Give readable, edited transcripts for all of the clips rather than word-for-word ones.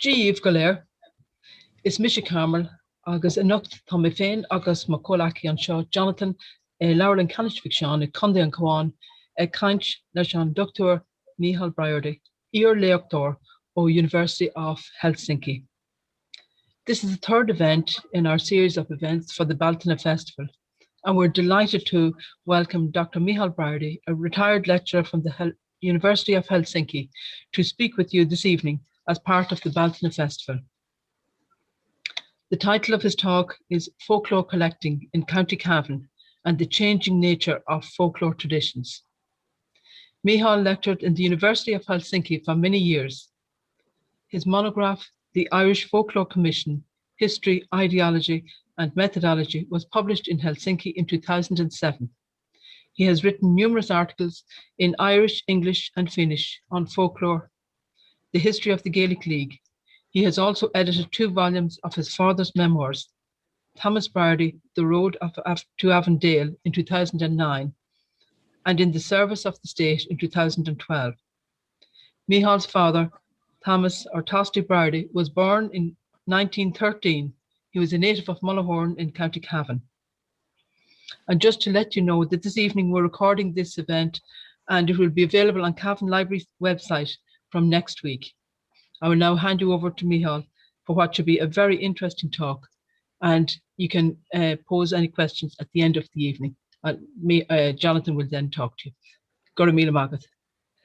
Díomh go léir, is Micheal Carmel agus anocht tá mé féin agus má cólaí an seo Jonathan leabhar an Canistmhic seán ag Condaí an Cabhán ag caint leis an Dr Mícheál Briody, Léachtóir ó University of Helsinki. This is the third event in our series of events for the Baltina Festival, and we're delighted to welcome Dr Mícheál Briody, a retired lecturer from the University of Helsinki, to speak with you this evening as part of the Baltina Festival. The title of his talk is Folklore Collecting in County Cavan and the Changing Nature of Folklore Traditions. Mícheál lectured in the University of Helsinki for many years. His monograph, The Irish Folklore Commission, History, Ideology and Methodology, was published in Helsinki in 2007. He has written numerous articles in Irish, English and Finnish on folklore, the history of the Gaelic League. He has also edited 2 volumes of his father's memoirs, Thomas Briody, The Road to Avondale in 2009, and In the Service of the State in 2012. Mícheál's father, Thomas or Tosti Briody, was born in 1913. He was a native of Mullahorn in County Cavan. And just to let you know that this evening we're recording this event and it will be available on Cavan Library's website from next week. I will now hand you over to Mícheál for what should be a very interesting talk, and you can pose any questions at the end of the evening. Jonathan will then talk to you. Go to Míle Magat.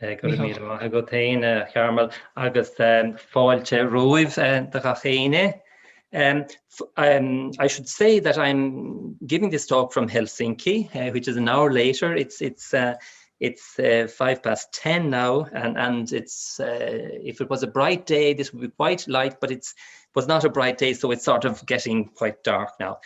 Go to Míle Magat. Go tain Carmel agus fáilte roimh de gachéine. I should say that I'm giving this talk from Helsinki, which is an hour later. It's 10:05 now, and it's if it was a bright day, this would be quite light, but it was not a bright day, so it's sort of getting quite dark now.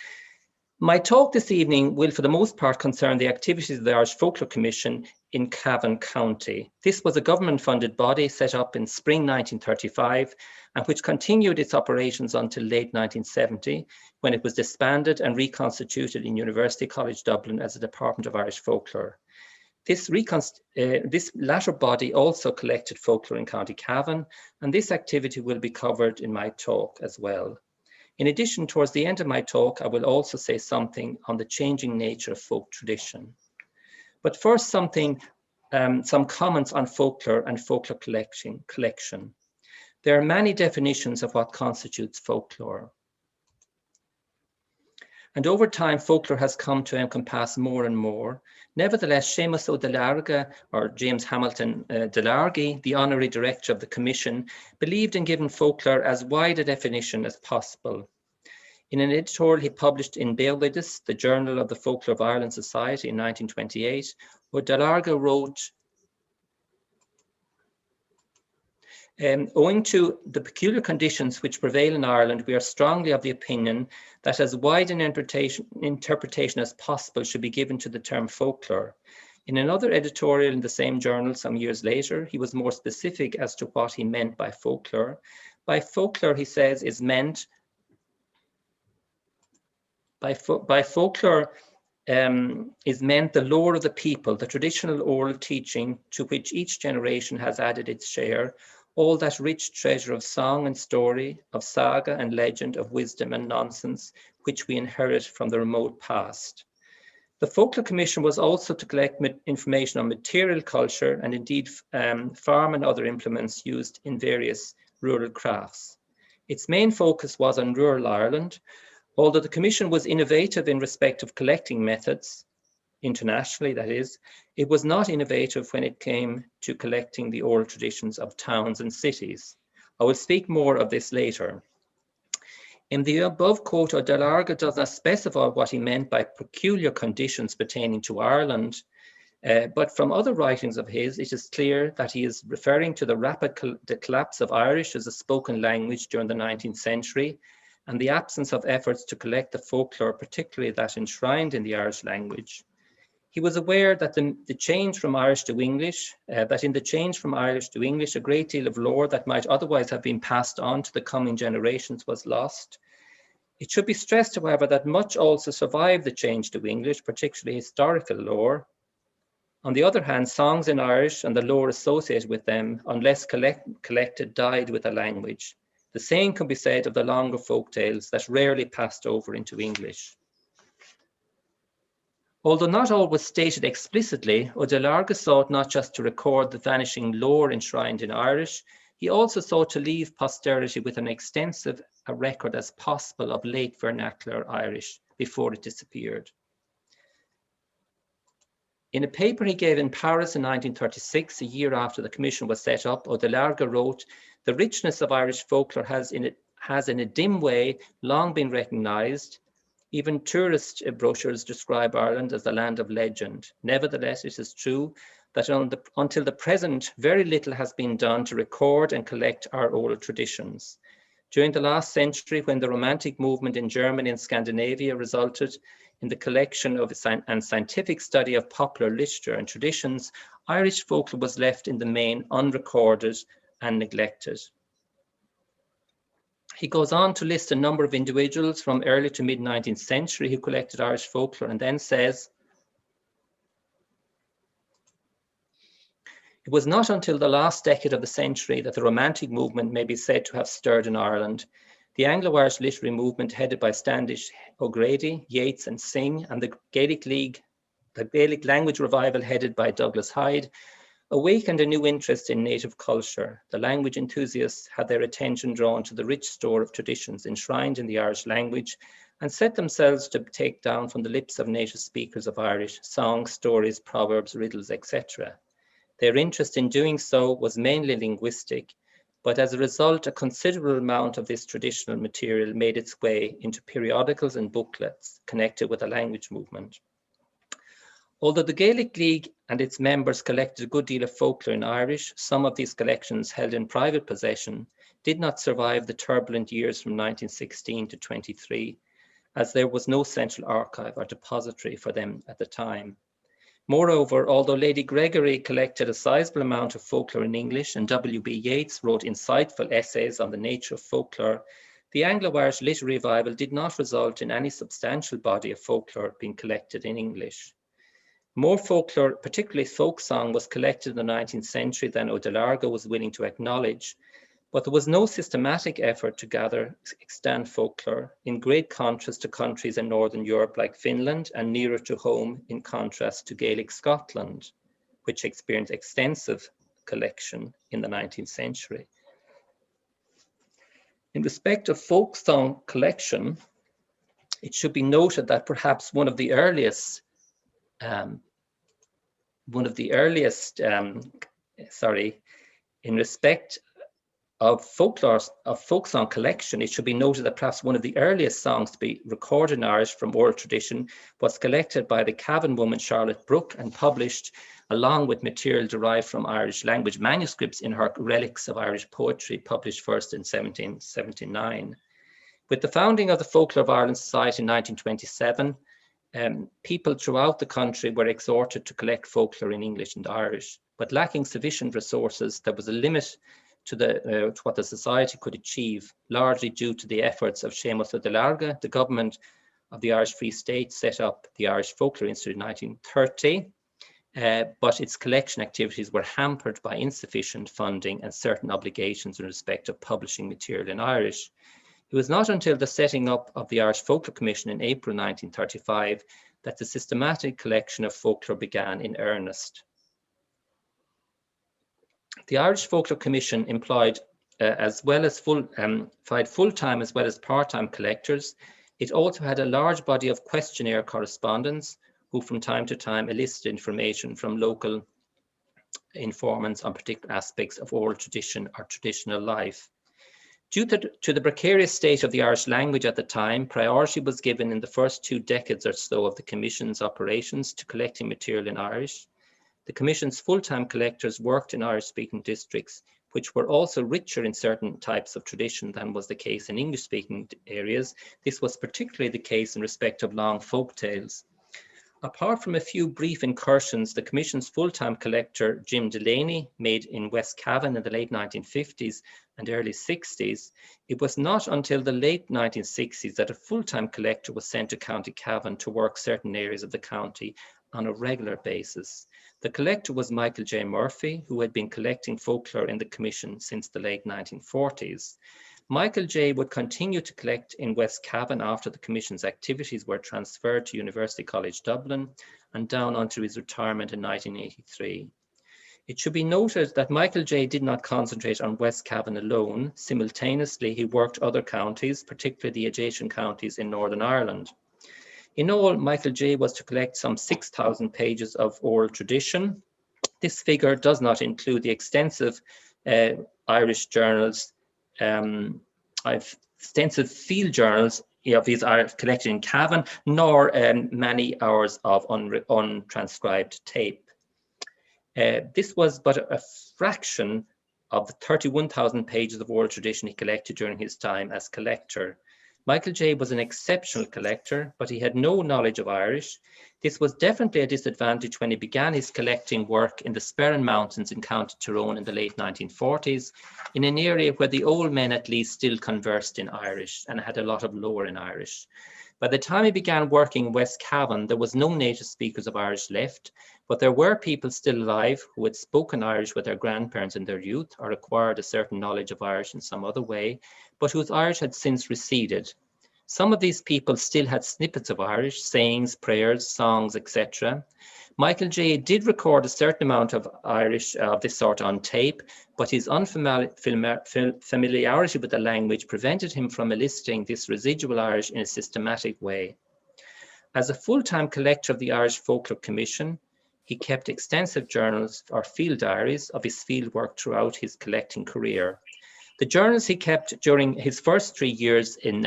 My talk this evening will, for the most part, concern the activities of the Irish Folklore Commission in Cavan County. This was a government-funded body set up in spring 1935 and which continued its operations until late 1970, when it was disbanded and reconstituted in University College Dublin as a Department of Irish Folklore. This latter body also collected folklore in County Cavan, and this activity will be covered in my talk as well. In addition, towards the end of my talk, I will also say something on the changing nature of folk tradition. But first, some comments on folklore and folklore collection. There are many definitions of what constitutes folklore. And over time, folklore has come to encompass more and more. Nevertheless, Seamus O. Delarga, or James Hamilton Delargy, the honorary director of the Commission, believed in giving folklore as wide a definition as possible. In an editorial he published in Bealhidus, the Journal of the Folklore of Ireland Society in 1928, where Delarga wrote, owing to the peculiar conditions which prevail in Ireland, we are strongly of the opinion that as wide an interpretation as possible should be given to the term folklore. In another editorial in the same journal some years later, he was more specific as to what he meant by folklore. By folklore, he says, is meant the lore of the people, the traditional oral teaching to which each generation has added its share, all that rich treasure of song and story, of saga and legend, of wisdom and nonsense, which we inherit from the remote past. The Folklore Commission was also to collect information on material culture and indeed farm and other implements used in various rural crafts. Its main focus was on rural Ireland, although the Commission was innovative in respect of collecting methods, internationally that is, it was not innovative when it came to collecting the oral traditions of towns and cities. I will speak more of this later. In the above quote, Delarga does not specify what he meant by peculiar conditions pertaining to Ireland, but from other writings of his, it is clear that he is referring to the rapid collapse of Irish as a spoken language during the 19th century and the absence of efforts to collect the folklore, particularly that enshrined in the Irish language. He was aware that in the change from Irish to English, a great deal of lore that might otherwise have been passed on to the coming generations was lost. It should be stressed, however, that much also survived the change to English, particularly historical lore. On the other hand, songs in Irish and the lore associated with them, unless collected, died with the language. The same can be said of the longer folk tales that rarely passed over into English. Although not always stated explicitly, Ó Delarga sought not just to record the vanishing lore enshrined in Irish, he also sought to leave posterity with an extensive a record as possible of late vernacular Irish before it disappeared. In a paper he gave in Paris in 1936, a year after the commission was set up, Ó Delarga wrote, "The richness of Irish folklore has in a dim way long been recognised. Even tourist brochures describe Ireland as the land of legend. Nevertheless, it is true that until the present, very little has been done to record and collect our oral traditions. During the last century, when the Romantic movement in Germany and Scandinavia resulted in the collection of and scientific study of popular literature and traditions, Irish folklore was left in the main unrecorded and neglected." He goes on to list a number of individuals from early to mid-19th century who collected Irish folklore, and then says, "It was not until the last decade of the century that the Romantic movement may be said to have stirred in Ireland. The Anglo-Irish literary movement headed by Standish O'Grady, Yeats and Synge, and the Gaelic League, the Gaelic language revival headed by Douglas Hyde, awakened a new interest in native culture. The language enthusiasts had their attention drawn to the rich store of traditions enshrined in the Irish language and set themselves to take down from the lips of native speakers of Irish songs, stories, proverbs, riddles, etc. Their interest in doing so was mainly linguistic, but as a result, a considerable amount of this traditional material made its way into periodicals and booklets connected with the language movement. Although the Gaelic League and its members collected a good deal of folklore in Irish, some of these collections held in private possession did not survive the turbulent years from 1916 to 23, as there was no central archive or depository for them at the time. Moreover, although Lady Gregory collected a sizable amount of folklore in English and W.B. Yeats wrote insightful essays on the nature of folklore, the Anglo-Irish literary revival did not result in any substantial body of folklore being collected in English. More folklore, particularly folk song, was collected in the 19th century than Ó Delarga was willing to acknowledge, but there was no systematic effort to gather extant folklore, in great contrast to countries in Northern Europe like Finland and nearer to home in contrast to Gaelic Scotland, which experienced extensive collection in the 19th century. In respect of folk song collection, it should be noted that perhaps one of the earliest in respect of folk song collection, it should be noted that perhaps one of the earliest songs to be recorded in Irish from oral tradition was collected by the Cavan woman Charlotte Brooke and published along with material derived from Irish language manuscripts in her Relics of Irish Poetry, published first in 1779. With the founding of the Folklore of Ireland Society in 1927, people throughout the country were exhorted to collect folklore in English and Irish, but lacking sufficient resources, there was a limit to what the society could achieve, largely due to the efforts of Seamus Ó Delarga. The government of the Irish Free State set up the Irish Folklore Institute in 1930, but its collection activities were hampered by insufficient funding and certain obligations in respect of publishing material in Irish. It was not until the setting up of the Irish Folklore Commission in April 1935 that the systematic collection of folklore began in earnest. The Irish Folklore Commission employed full-time as well as part-time collectors. It also had a large body of questionnaire correspondents who from time to time elicited information from local informants on particular aspects of oral tradition or traditional life. Due to the precarious state of the Irish language at the time, priority was given in the first 2 decades or so of the Commission's operations to collecting material in Irish. The Commission's full-time collectors worked in Irish-speaking districts, which were also richer in certain types of tradition than was the case in English-speaking areas. This was particularly the case in respect of long folk tales. Apart from a few brief incursions, the Commission's full-time collector, Jim Delaney, made in West Cavan in the late 1950s and early 60s, it was not until the late 1960s that a full-time collector was sent to County Cavan to work certain areas of the county on a regular basis. The collector was Micheal J. Murphy, who had been collecting folklore in the Commission since the late 1940s. Micheal J would continue to collect in West Cavan after the Commission's activities were transferred to University College Dublin and down until his retirement in 1983. It should be noted that Micheal J did not concentrate on West Cavan alone. Simultaneously, he worked other counties, particularly the adjacent counties in Northern Ireland. In all, Micheal J was to collect some 6,000 pages of oral tradition. This figure does not include the extensive Irish journals, extensive field journals of these are collected in Cavan, nor many hours of untranscribed tape. This was but a fraction of the 31,000 pages of oral tradition he collected during his time as collector. Micheal J was an exceptional collector, but he had no knowledge of Irish. This was definitely a disadvantage when he began his collecting work in the Sperrin Mountains in County Tyrone in the late 1940s, in an area where the old men at least still conversed in Irish and had a lot of lore in Irish. By the time he began working in West Cavan, there was no native speakers of Irish left, but there were people still alive who had spoken Irish with their grandparents in their youth or acquired a certain knowledge of Irish in some other way, but whose Irish had since receded. Some of these people still had snippets of Irish, sayings, prayers, songs, etc. Micheal J did record a certain amount of Irish of this sort on tape, but his unfamiliarity with the language prevented him from eliciting this residual Irish in a systematic way. As a full-time collector of the Irish Folklore Commission, he kept extensive journals or field diaries of his field work throughout his collecting career. The journals he kept during his first 3 years in,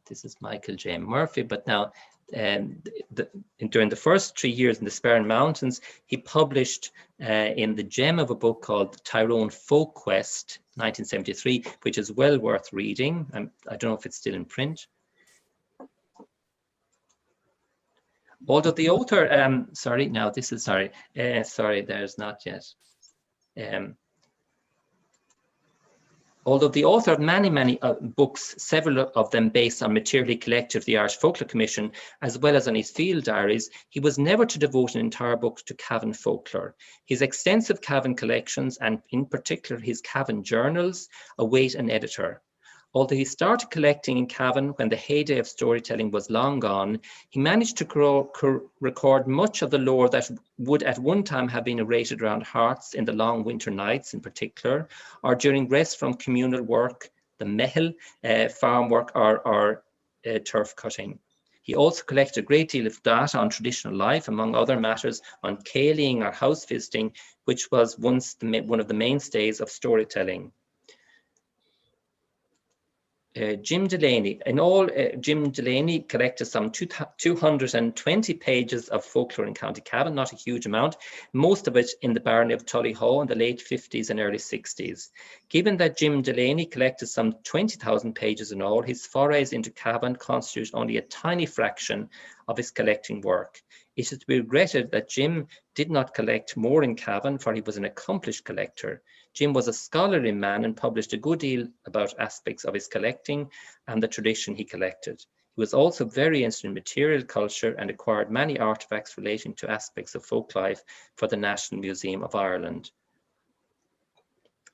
this is Micheal J. Murphy, but now during the first 3 years in the Sperrin Mountains, he published in the gem of a book called Tyrone Folk Quest, 1973, which is well worth reading. I don't know if it's still in print. Although the author, there's not yet. Although the author of many books, several of them based on material he collected of the Irish Folklore Commission, as well as on his field diaries, he was never to devote an entire book to Cavan folklore. His extensive Cavan collections, and in particular his Cavan journals, await an editor. Although he started collecting in Cavan when the heyday of storytelling was long gone, he managed to record much of the lore that would at one time have been narrated around hearths in the long winter nights in particular, or during rest from communal work, the Micheal, farm work or turf cutting. He also collected a great deal of data on traditional life, among other matters on céilíoing or house visiting, which was once one of the mainstays of storytelling. Jim Delaney. In all, Jim Delaney collected some 220 pages of folklore in County Cavan, not a huge amount, most of it in the barony of Tullyhaw in the late 50s and early 60s. Given that Jim Delaney collected some 20,000 pages in all, his forays into Cavan constitute only a tiny fraction of his collecting work. It is to be regretted that Jim did not collect more in Cavan, for he was an accomplished collector. Jim was a scholarly man and published a good deal about aspects of his collecting and the tradition he collected. He was also very interested in material culture and acquired many artifacts relating to aspects of folk life for the National Museum of Ireland.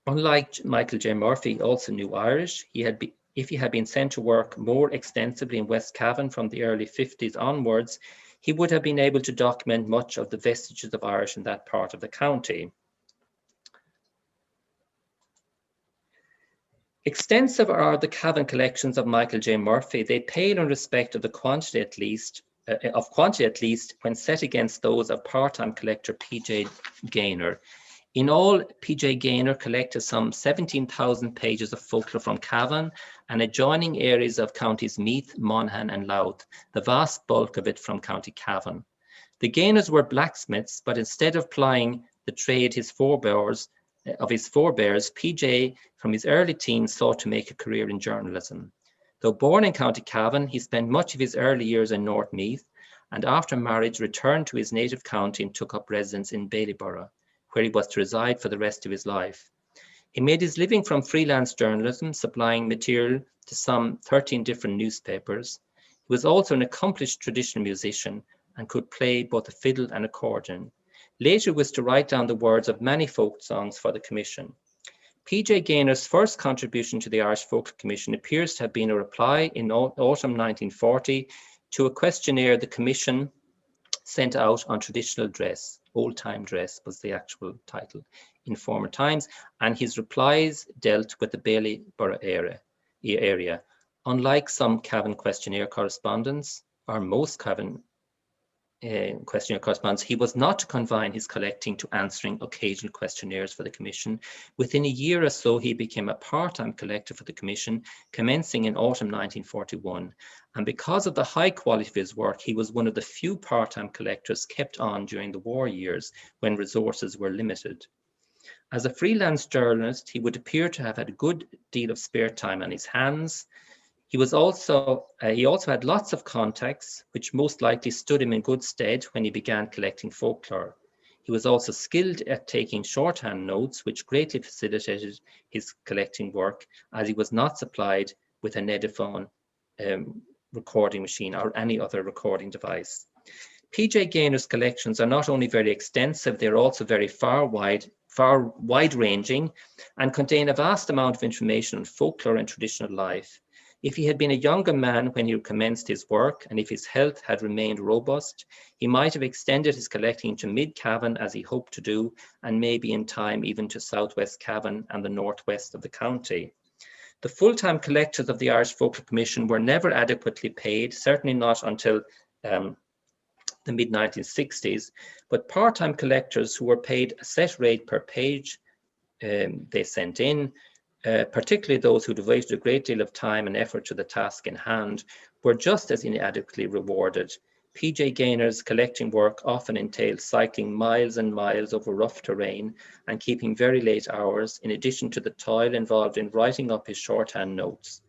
Unlike Micheal J. Murphy, he also knew Irish. If he had been sent to work more extensively in West Cavan from the early 50s onwards, he would have been able to document much of the vestiges of Irish in that part of the county. Extensive are the Cavan collections of Micheal J. Murphy. They pale in respect of the quantity at least, when set against those of part-time collector P.J. Gaynor. In all, P.J. Gaynor collected some 17,000 pages of folklore from Cavan and adjoining areas of counties Meath, Monaghan and Louth, the vast bulk of it from County Cavan. The Gaynors were blacksmiths, but instead of plying the trade of his forebears, P.J. from his early teens sought to make a career in journalism. Though born in County Cavan, he spent much of his early years in North Meath, and after marriage returned to his native county and took up residence in Ballyborough, where he was to reside for the rest of his life. He made his living from freelance journalism, supplying material to some 13 different newspapers. He was also an accomplished traditional musician and could play both the fiddle and accordion. Later was to write down the words of many folk songs for the commission. P.J. Gaynor's first contribution to the Irish Folklore Commission appears to have been a reply in autumn 1940 to a questionnaire the Commission sent out on traditional dress. Old-time dress was the actual title in former times, and his replies dealt with the Bailey Borough area. Unlike some Cavan questionnaire correspondence, or most Cavan questionnaire correspondence, he was not to confine his collecting to answering occasional questionnaires for the Commission. Within a year or so, he became a part-time collector for the Commission, commencing in autumn 1941. And because of the high quality of his work, he was one of the few part-time collectors kept on during the war years when resources were limited. As a freelance journalist, he would appear to have had a good deal of spare time on his hands. He also had lots of contacts, which most likely stood him in good stead when he began collecting folklore. He was also skilled at taking shorthand notes, which greatly facilitated his collecting work, as he was not supplied with an Ediphone recording machine or any other recording device. P.J. Gaynor's collections are not only very extensive, they're also very wide-ranging and contain a vast amount of information on folklore and traditional life. If he had been a younger man when he commenced his work, and if his health had remained robust, he might have extended his collecting to mid-Cavan as he hoped to do, and maybe in time even to southwest Cavan and the northwest of the county. The full-time collectors of the Irish Folklore Commission were never adequately paid, certainly not until the mid-1960s, but part-time collectors who were paid a set rate per page they sent in, particularly those who devoted a great deal of time and effort to the task in hand, were just as inadequately rewarded. P.J. Gaynor's collecting work often entailed cycling miles and miles over rough terrain and keeping very late hours, in addition to the toil involved in writing up his shorthand notes.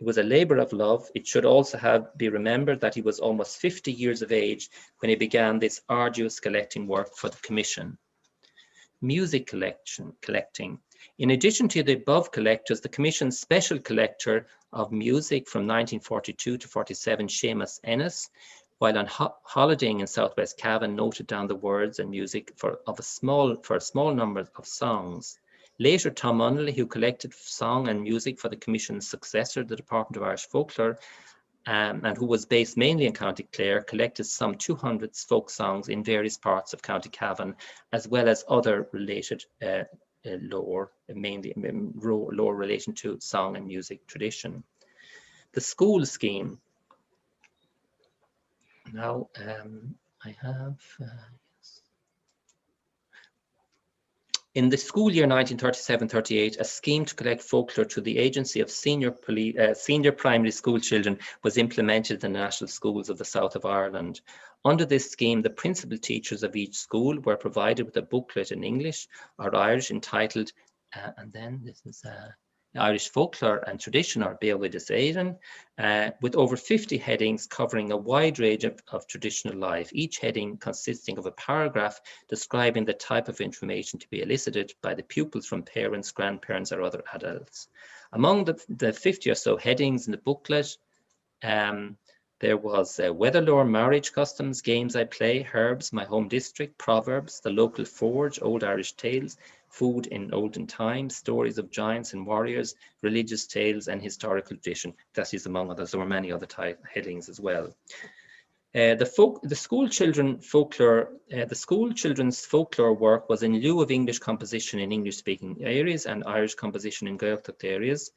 It was a labour of love. It should also be remembered that he was almost 50 years of age when he began this arduous collecting work for the Commission. Music collecting. In addition to the above collectors, the Commission's special collector of music from 1942 to 47, Seamus Ennis, while on holidaying in southwest Cavan, noted down the words and music for a small number of songs. Later, Tom Munnelly, who collected song and music for the Commission's successor, the Department of Irish Folklore, and who was based mainly in County Clare, collected some 200 folk songs in various parts of County Cavan, as well as other related lore, mainly lore relation to song and music tradition. The school scheme. Now, I have... yes. In the school year 1937-38, a scheme to collect folklore to the agency of senior primary school children was implemented in the national schools of the south of Ireland. Under this scheme, the principal teachers of each school were provided with a booklet in English or Irish entitled, and then this is Irish Folklore and Tradition, or Beowulf Éireann, with over 50 headings covering a wide range of traditional life, each heading consisting of a paragraph describing the type of information to be elicited by the pupils from parents, grandparents, or other adults. Among the 50 or so headings in the booklet, there was weather lore, marriage customs, games I play, herbs, my home district, proverbs, the local forge, old Irish tales, food in olden times, stories of giants and warriors, religious tales, and historical tradition. That is among others. There were many other headings as well. The school children's folklore work was in lieu of English composition in English-speaking areas and Irish composition in Gaelic areas.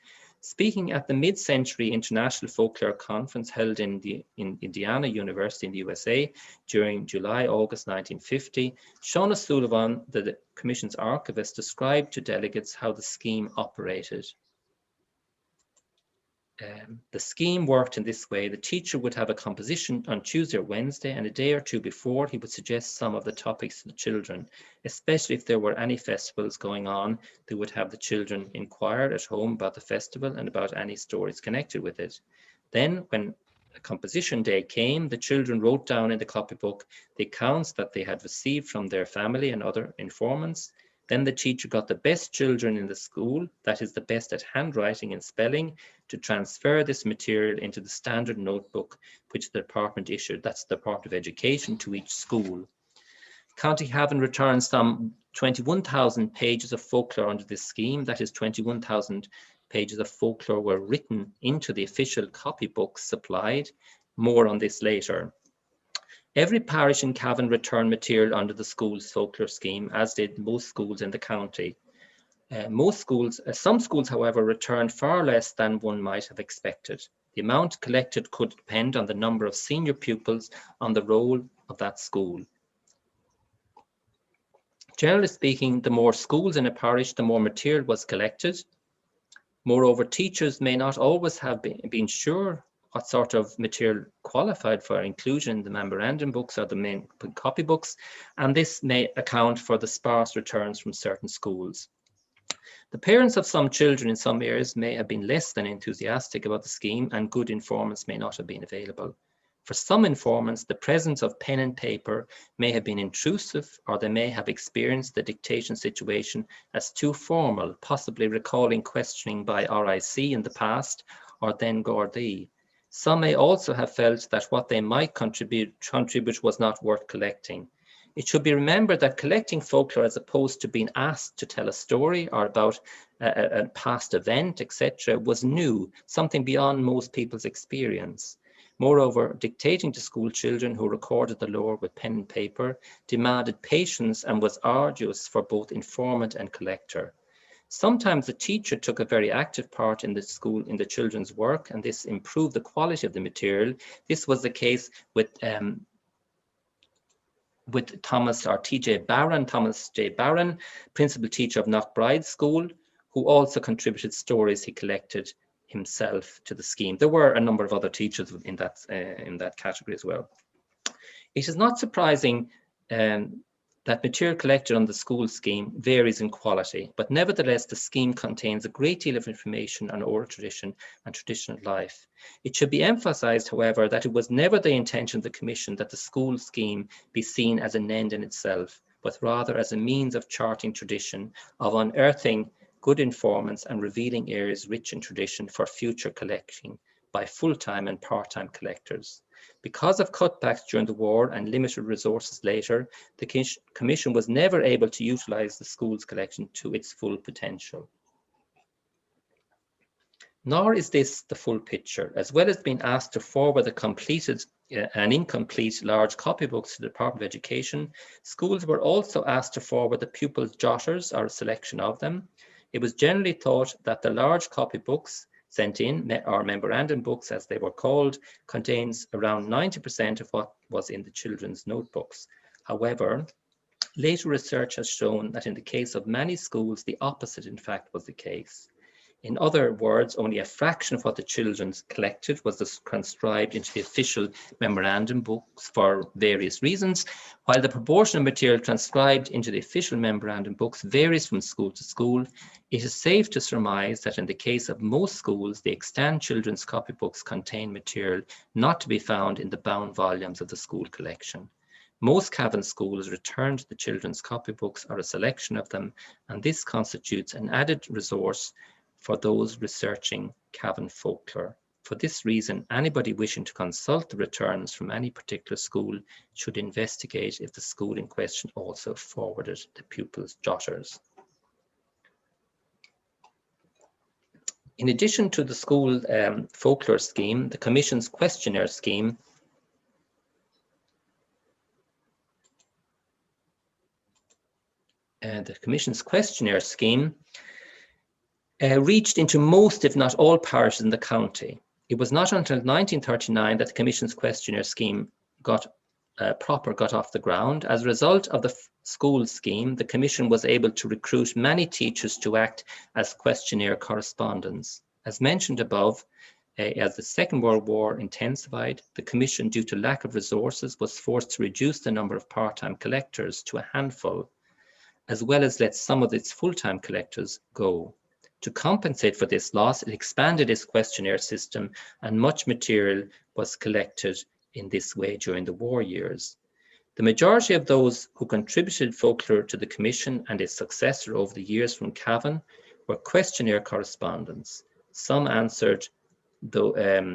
Speaking at the mid-century International Folklore Conference held in Indiana University in the USA during July-August 1950, Sean Sullivan, the Commission's archivist, described to delegates how the scheme operated. The scheme worked in this way. The teacher would have a composition on Tuesday or Wednesday, and a day or two before he would suggest some of the topics to the children. Especially if there were any festivals going on, they would have the children inquire at home about the festival and about any stories connected with it. Then, when a composition day came, the children wrote down in the copybook the accounts that they had received from their family and other informants. Then the teacher got the best children in the school, that is the best at handwriting and spelling, to transfer this material into the standard notebook which the department issued, that's the Department of Education, to each school. County Cavan returned some 21,000 pages of folklore under this scheme. That is 21,000 pages of folklore were written into the official copybooks supplied. More on this later. Every parish in Cavan returned material under the school's folklore scheme, as did most schools in the county. Some schools, however, returned far less than one might have expected. The amount collected could depend on the number of senior pupils on the roll of that school. Generally speaking, the more schools in a parish, the more material was collected. Moreover, teachers may not always have been sure what sort of material qualified for inclusion in the memorandum books or the main copybooks, and this may account for the sparse returns from certain schools. The parents of some children in some areas may have been less than enthusiastic about the scheme, and good informants may not have been available. For some informants, the presence of pen and paper may have been intrusive, or they may have experienced the dictation situation as too formal, possibly recalling questioning by RIC in the past, or then Gardaí. Some may also have felt that what they might contribute was not worth collecting. It should be remembered that collecting folklore, as opposed to being asked to tell a story or about a past event, etc., was new, something beyond most people's experience. Moreover, dictating to school children who recorded the lore with pen and paper demanded patience and was arduous for both informant and collector. Sometimes the teacher took a very active part in the children's work, and this improved the quality of the material. This was the case with Thomas J. Barron, principal teacher of Knockbride School, who also contributed stories he collected himself to the scheme. There were a number of other teachers in that category as well. It is not surprising that material collected on the school scheme varies in quality, but nevertheless the scheme contains a great deal of information on oral tradition and traditional life. It should be emphasised, however, that it was never the intention of the Commission that the school scheme be seen as an end in itself, but rather as a means of charting tradition, of unearthing good informants and revealing areas rich in tradition for future collecting by full-time and part-time collectors. Because of cutbacks during the war and limited resources later, the Commission was never able to utilise the school's collection to its full potential. Nor is this the full picture. As well as being asked to forward the completed and incomplete large copybooks to the Department of Education, schools were also asked to forward the pupils' jotters or a selection of them. It was generally thought that the large copybooks sent in, or memorandum books as they were called, contains around 90% of what was in the children's notebooks. However, later research has shown that in the case of many schools, the opposite in fact was the case. In other words, only a fraction of what the children collected was transcribed into the official memorandum books for various reasons, while the proportion of material transcribed into the official memorandum books varies from school to school. It is safe to surmise that in the case of most schools, the extant children's copybooks contain material not to be found in the bound volumes of the school collection. Most Cavan schools returned the children's copybooks or a selection of them, and this constitutes an added resource for those researching Cavan folklore. For this reason, anybody wishing to consult the returns from any particular school should investigate if the school in question also forwarded the pupils' jotters. In addition to the school folklore scheme, the Commission's Questionnaire scheme reached into most, if not all, parishes in the county. It was not until 1939 that the Commission's Questionnaire scheme got off the ground. As a result of the school scheme, the Commission was able to recruit many teachers to act as questionnaire correspondents. As mentioned above, as the Second World War intensified, the Commission, due to lack of resources, was forced to reduce the number of part-time collectors to a handful, as well as let some of its full-time collectors go. To compensate for this loss, it expanded its questionnaire system, and much material was collected in this way during the war years. The majority of those who contributed folklore to the Commission and its successor over the years from Cavan were questionnaire correspondents. Some answered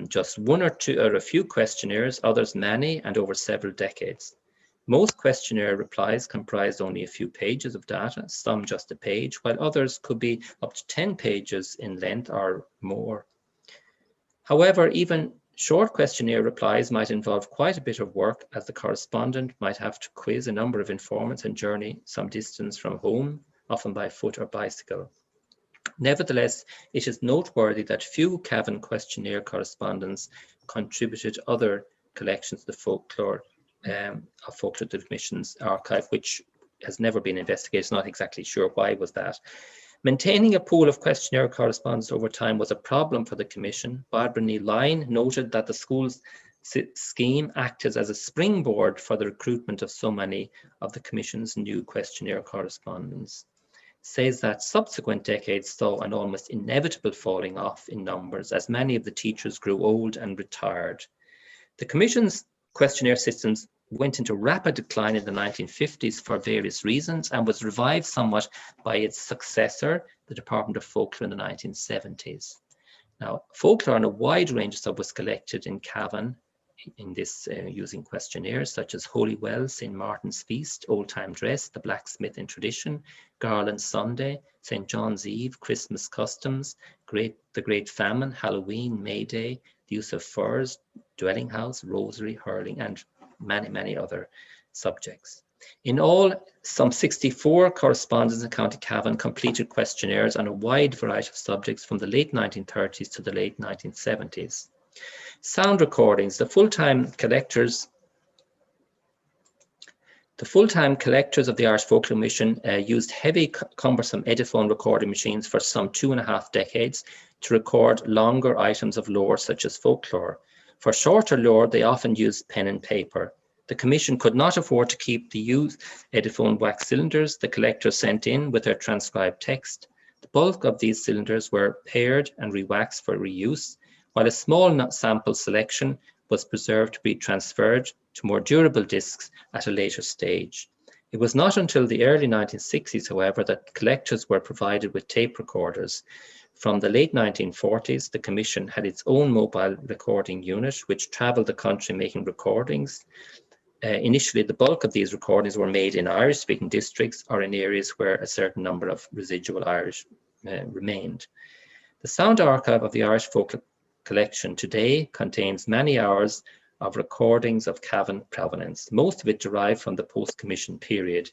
just one or two or a few questionnaires, others many and over several decades. Most questionnaire replies comprised only a few pages of data, some just a page, while others could be up to 10 pages in length or more. However, even short questionnaire replies might involve quite a bit of work, as the correspondent might have to quiz a number of informants and journey some distance from home, often by foot or bicycle. Nevertheless, it is noteworthy that few Cavan questionnaire correspondents contributed other collections of the folklore of Folklore Commission's archive, which has never been investigated. Not exactly sure why was that. Maintaining a pool of questionnaire correspondence over time was a problem for the Commission. Barbara Ní Lyne noted that the school's scheme acted as a springboard for the recruitment of so many of the Commission's new questionnaire correspondents. Says that subsequent decades saw an almost inevitable falling off in numbers as many of the teachers grew old and retired. The Commission's questionnaire systems went into rapid decline in the 1950s for various reasons and was revived somewhat by its successor, the Department of Folklore, in the 1970s. Now, folklore on a wide range of subjects was collected in Cavan in this using questionnaires such as Holy Well, St. Martin's Feast, Old Time Dress, the Blacksmith in Tradition, Garland Sunday, St. John's Eve, Christmas Customs, the Great Famine, Halloween, May Day, the use of furs, Dwelling House, Rosary, Hurling, and many, many other subjects. In all, some 64 correspondents in County Cavan completed questionnaires on a wide variety of subjects from the late 1930s to the late 1970s. Sound recordings, the full-time collectors of the Irish Folklore Commission used heavy, cumbersome Ediphone recording machines for some 2.5 decades to record longer items of lore such as folklore. For shorter lore, they often used pen and paper. The Commission could not afford to keep the used Ediphone wax cylinders the collectors sent in with their transcribed text. The bulk of these cylinders were paired and rewaxed for reuse, while a small sample selection was preserved to be transferred to more durable discs at a later stage. It was not until the early 1960s, however, that collectors were provided with tape recorders. From the late 1940s, the Commission had its own mobile recording unit, which travelled the country making recordings. Initially, the bulk of these recordings were made in Irish-speaking districts or in areas where a certain number of residual Irish remained. The sound archive of the Irish Folklore Collection today contains many hours of recordings of Cavan provenance, most of it derived from the post-Commission period.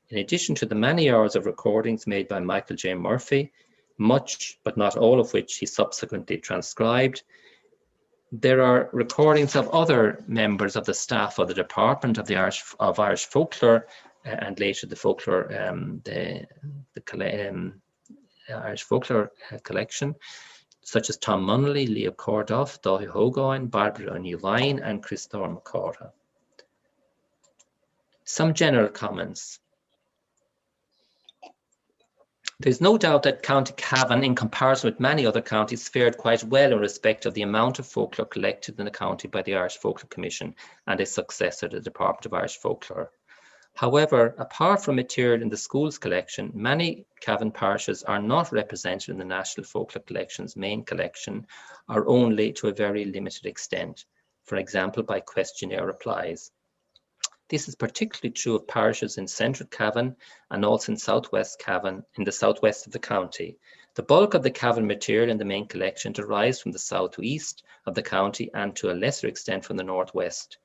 In addition to the many hours of recordings made by Micheal J. Murphy, much but not all of which he subsequently transcribed, there are recordings of other members of the staff of the Department of Irish Folklore and later the Folklore, Irish Folklore Collection, such as Tom Munnelly, Leo Cordoff, Dáithí Hógáin, Barbara Ní Lyne, and Christopher McCartha. Some general comments. There's no doubt that County Cavan, in comparison with many other counties, fared quite well in respect of the amount of folklore collected in the county by the Irish Folklore Commission and its successor, the Department of Irish Folklore. However, apart from material in the school's collection, many Cavan parishes are not represented in the National Folklore Collection's main collection, or only to a very limited extent, for example, by questionnaire replies. This is particularly true of parishes in Central Cavan and also in Southwest Cavan, in the southwest of the county. The bulk of the Cavan material in the main collection derives from the southeast of the county and to a lesser extent from the northwest.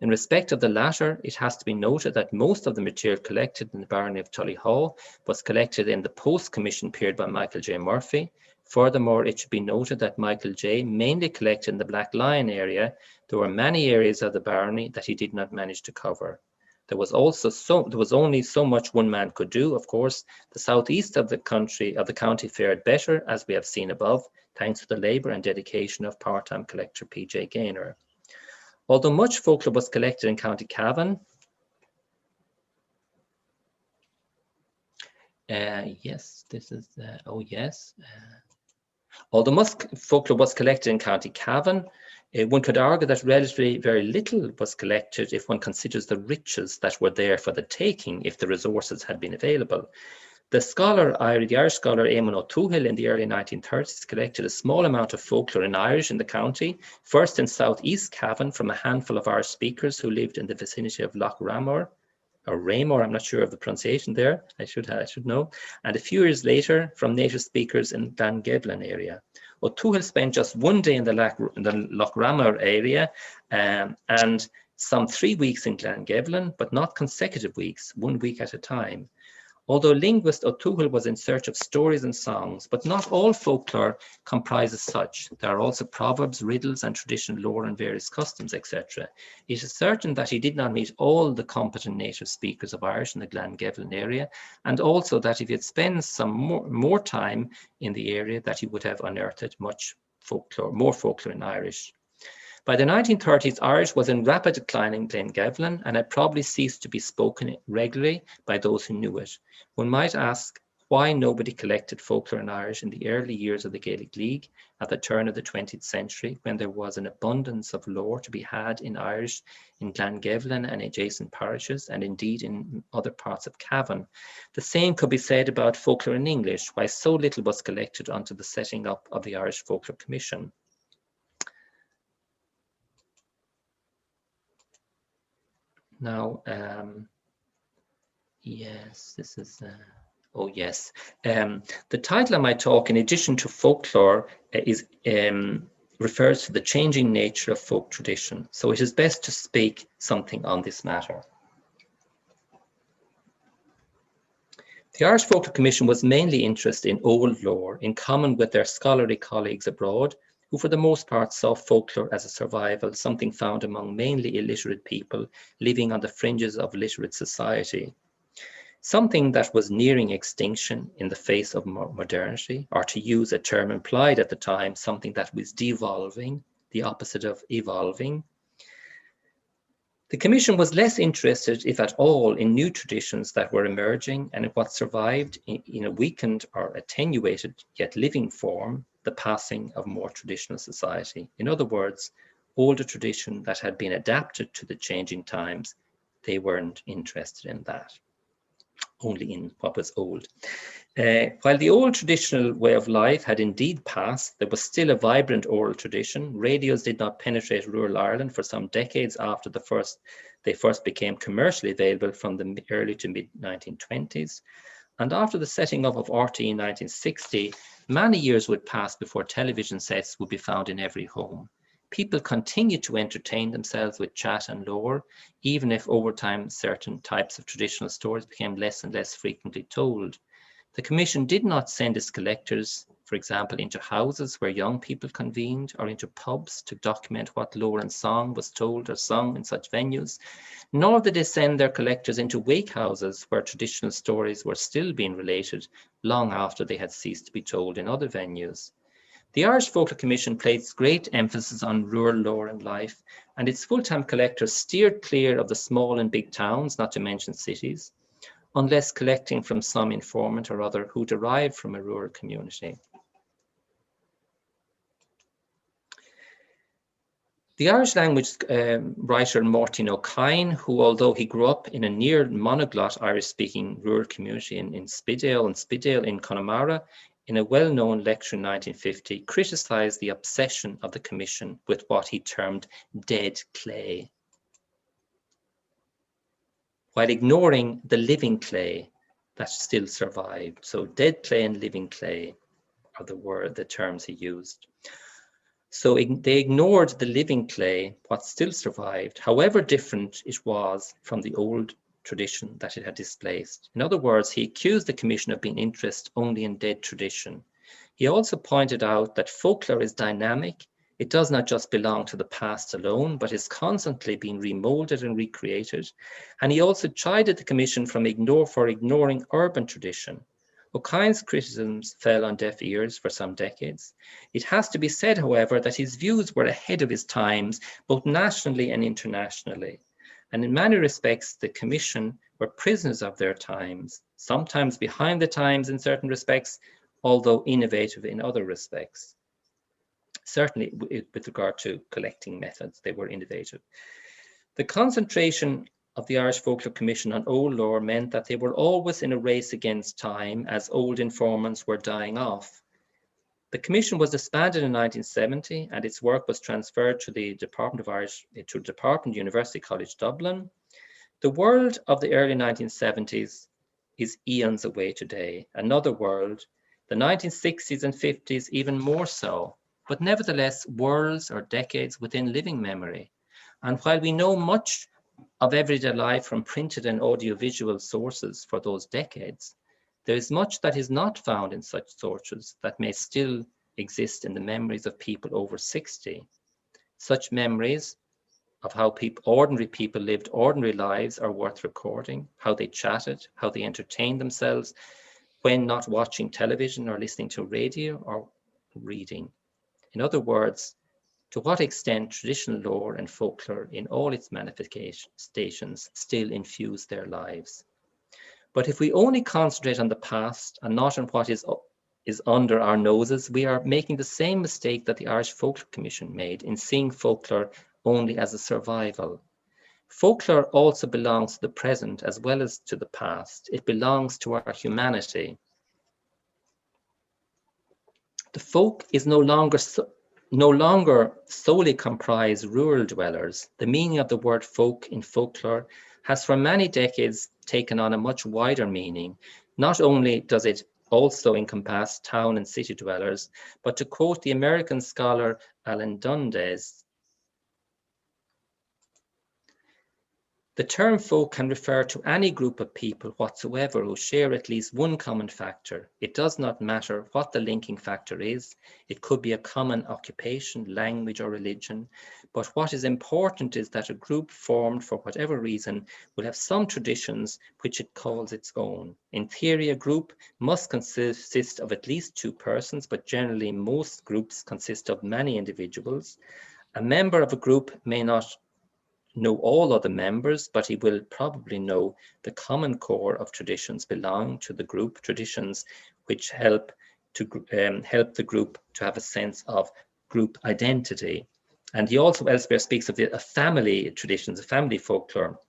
In respect of the latter, it has to be noted that most of the material collected in the barony of Tullyhaw was collected in the post-Commission period by Micheal J. Murphy. Furthermore, it should be noted that Micheal J. mainly collected in the Black Lion area. There were many areas of the barony that he did not manage to cover. There was only so much one man could do, of course. The southeast of the county fared better, as we have seen above, thanks to the labour and dedication of part-time collector P.J. Gaynor. Although much folklore was collected in County Cavan, although much folklore was collected in County Cavan, one could argue that relatively very little was collected if one considers the riches that were there for the taking if the resources had been available. The Irish scholar Eamon O'Toole in the early 1930s collected a small amount of folklore in Irish in the county, first in southeast Cavan from a handful of Irish speakers who lived in the vicinity of Loch Ramor, or Raymore, I'm not sure of the pronunciation there, I should know, and a few years later from native speakers in Glangevlin area. O'Toole spent just one day in the Loch Ramor area and some 3 weeks in Glangevlin, but not consecutive weeks, 1 week at a time. Although linguist O'Toole was in search of stories and songs, but not all folklore comprises such. There are also proverbs, riddles, and traditional lore and various customs, etc. It is certain that he did not meet all the competent native speakers of Irish in the Glangevlin area, and also that if he had spent some more time in the area, that he would have unearthed much folklore, more folklore in Irish. By the 1930s, Irish was in rapid decline in Glangevlin and had probably ceased to be spoken regularly by those who knew it. One might ask why nobody collected folklore in Irish in the early years of the Gaelic League at the turn of the 20th century, when there was an abundance of lore to be had in Irish in Glangevlin and adjacent parishes, and indeed in other parts of Cavan. The same could be said about folklore in English, why so little was collected until the setting up of the Irish Folklore Commission. Now, yes, this is, oh yes. The title of my talk, in addition to folklore, refers to the changing nature of folk tradition. So it is best to speak something on this matter. The Irish Folklore Commission was mainly interested in old lore, in common with their scholarly colleagues abroad, who for the most part saw folklore as a survival, something found among mainly illiterate people living on the fringes of literate society. Something that was nearing extinction in the face of modernity, or to use a term implied at the time, something that was devolving, the opposite of evolving. The Commission was less interested, if at all, in new traditions that were emerging and in what survived in a weakened or attenuated yet living form, the passing of more traditional society. In other words, older tradition that had been adapted to the changing times. They weren't interested in that, only in what was old. While the old traditional way of life had indeed passed, there was still a vibrant oral tradition. Radios did not penetrate rural Ireland for some decades after they first became commercially available from the early to mid-1920s. And after the setting up of RT in 1960, many years would pass before television sets would be found in every home. People continued to entertain themselves with chat and lore, even if over time certain types of traditional stories became less and less frequently told. The Commission did not send its collectors, for example, into houses where young people convened or into pubs to document what lore and song was told or sung in such venues, nor did they send their collectors into wake houses where traditional stories were still being related long after they had ceased to be told in other venues. The Irish Folklore Commission placed great emphasis on rural lore and life, and its full-time collectors steered clear of the small and big towns, not to mention cities, unless collecting from some informant or other who derived from a rural community. The Irish language writer Martin O'Kine, who, although he grew up in a near monoglot Irish-speaking rural community in Spidale in Connemara, in a well-known lecture in 1950, criticised the obsession of the Commission with what he termed dead clay, while ignoring the living clay that still survived. So dead clay and living clay are the terms he used. So they ignored the living clay, what still survived, however different it was from the old tradition that it had displaced. In other words, he accused the Commission of being interested only in dead tradition. He also pointed out that folklore is dynamic. It does not just belong to the past alone, but is constantly being remolded and recreated. And he also chided the Commission for ignoring urban tradition. O'Kine's criticisms fell on deaf ears for some decades. It has to be said, however, that his views were ahead of his times, both nationally and internationally. And in many respects, the Commission were prisoners of their times, sometimes behind the times in certain respects, although innovative in other respects. Certainly with regard to collecting methods, they were innovative. The concentration of the Irish Folklore Commission on old lore meant that they were always in a race against time as old informants were dying off. The commission was disbanded in 1970 and its work was transferred to the Department University College Dublin. The world of the early 1970s is eons away today. Another world, the 1960s and 50s even more so, but nevertheless worlds or decades within living memory. And while we know much of everyday life from printed and audiovisual sources for those decades, there is much that is not found in such sources that may still exist in the memories of people over 60. Such memories of how ordinary people lived ordinary lives are worth recording, how they chatted, how they entertained themselves when not watching television or listening to radio or reading. In other words, to what extent traditional lore and folklore in all its manifestations still infuse their lives. But if we only concentrate on the past and not on what is under our noses, we are making the same mistake that the Irish Folklore Commission made in seeing folklore only as a survival. Folklore also belongs to the present as well as to the past. It belongs to our humanity. The folk is no longer solely comprise rural dwellers. The meaning of the word folk in folklore has for many decades taken on a much wider meaning. Not only does it also encompass town and city dwellers, but to quote the American scholar Alan Dundes, the term folk can refer to any group of people whatsoever who share at least one common factor. It does not matter what the linking factor is. It could be a common occupation, language, or religion. But what is important is that a group formed for whatever reason will have some traditions which it calls its own. In theory, a group must consist of at least two persons, but generally most groups consist of many individuals. A member of a group may not know all other members, but he will probably know the common core of traditions belonging to the group, traditions which help the group to have a sense of group identity. And he also elsewhere speaks of a family traditions, a family folklore.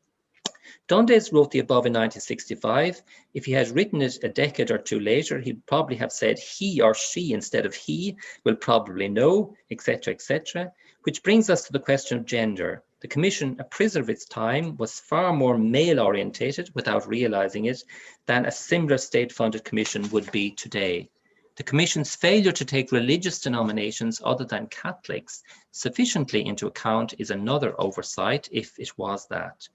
Dundes wrote the above in 1965. If he had written it a decade or two later, he'd probably have said he or she instead of he, will probably know, etc., etc. Which brings us to the question of gender. The Commission, a prisoner of its time, was far more male-orientated without realizing it than a similar state-funded commission would be today. The Commission's failure to take religious denominations other than Catholics sufficiently into account is another oversight, if it was that.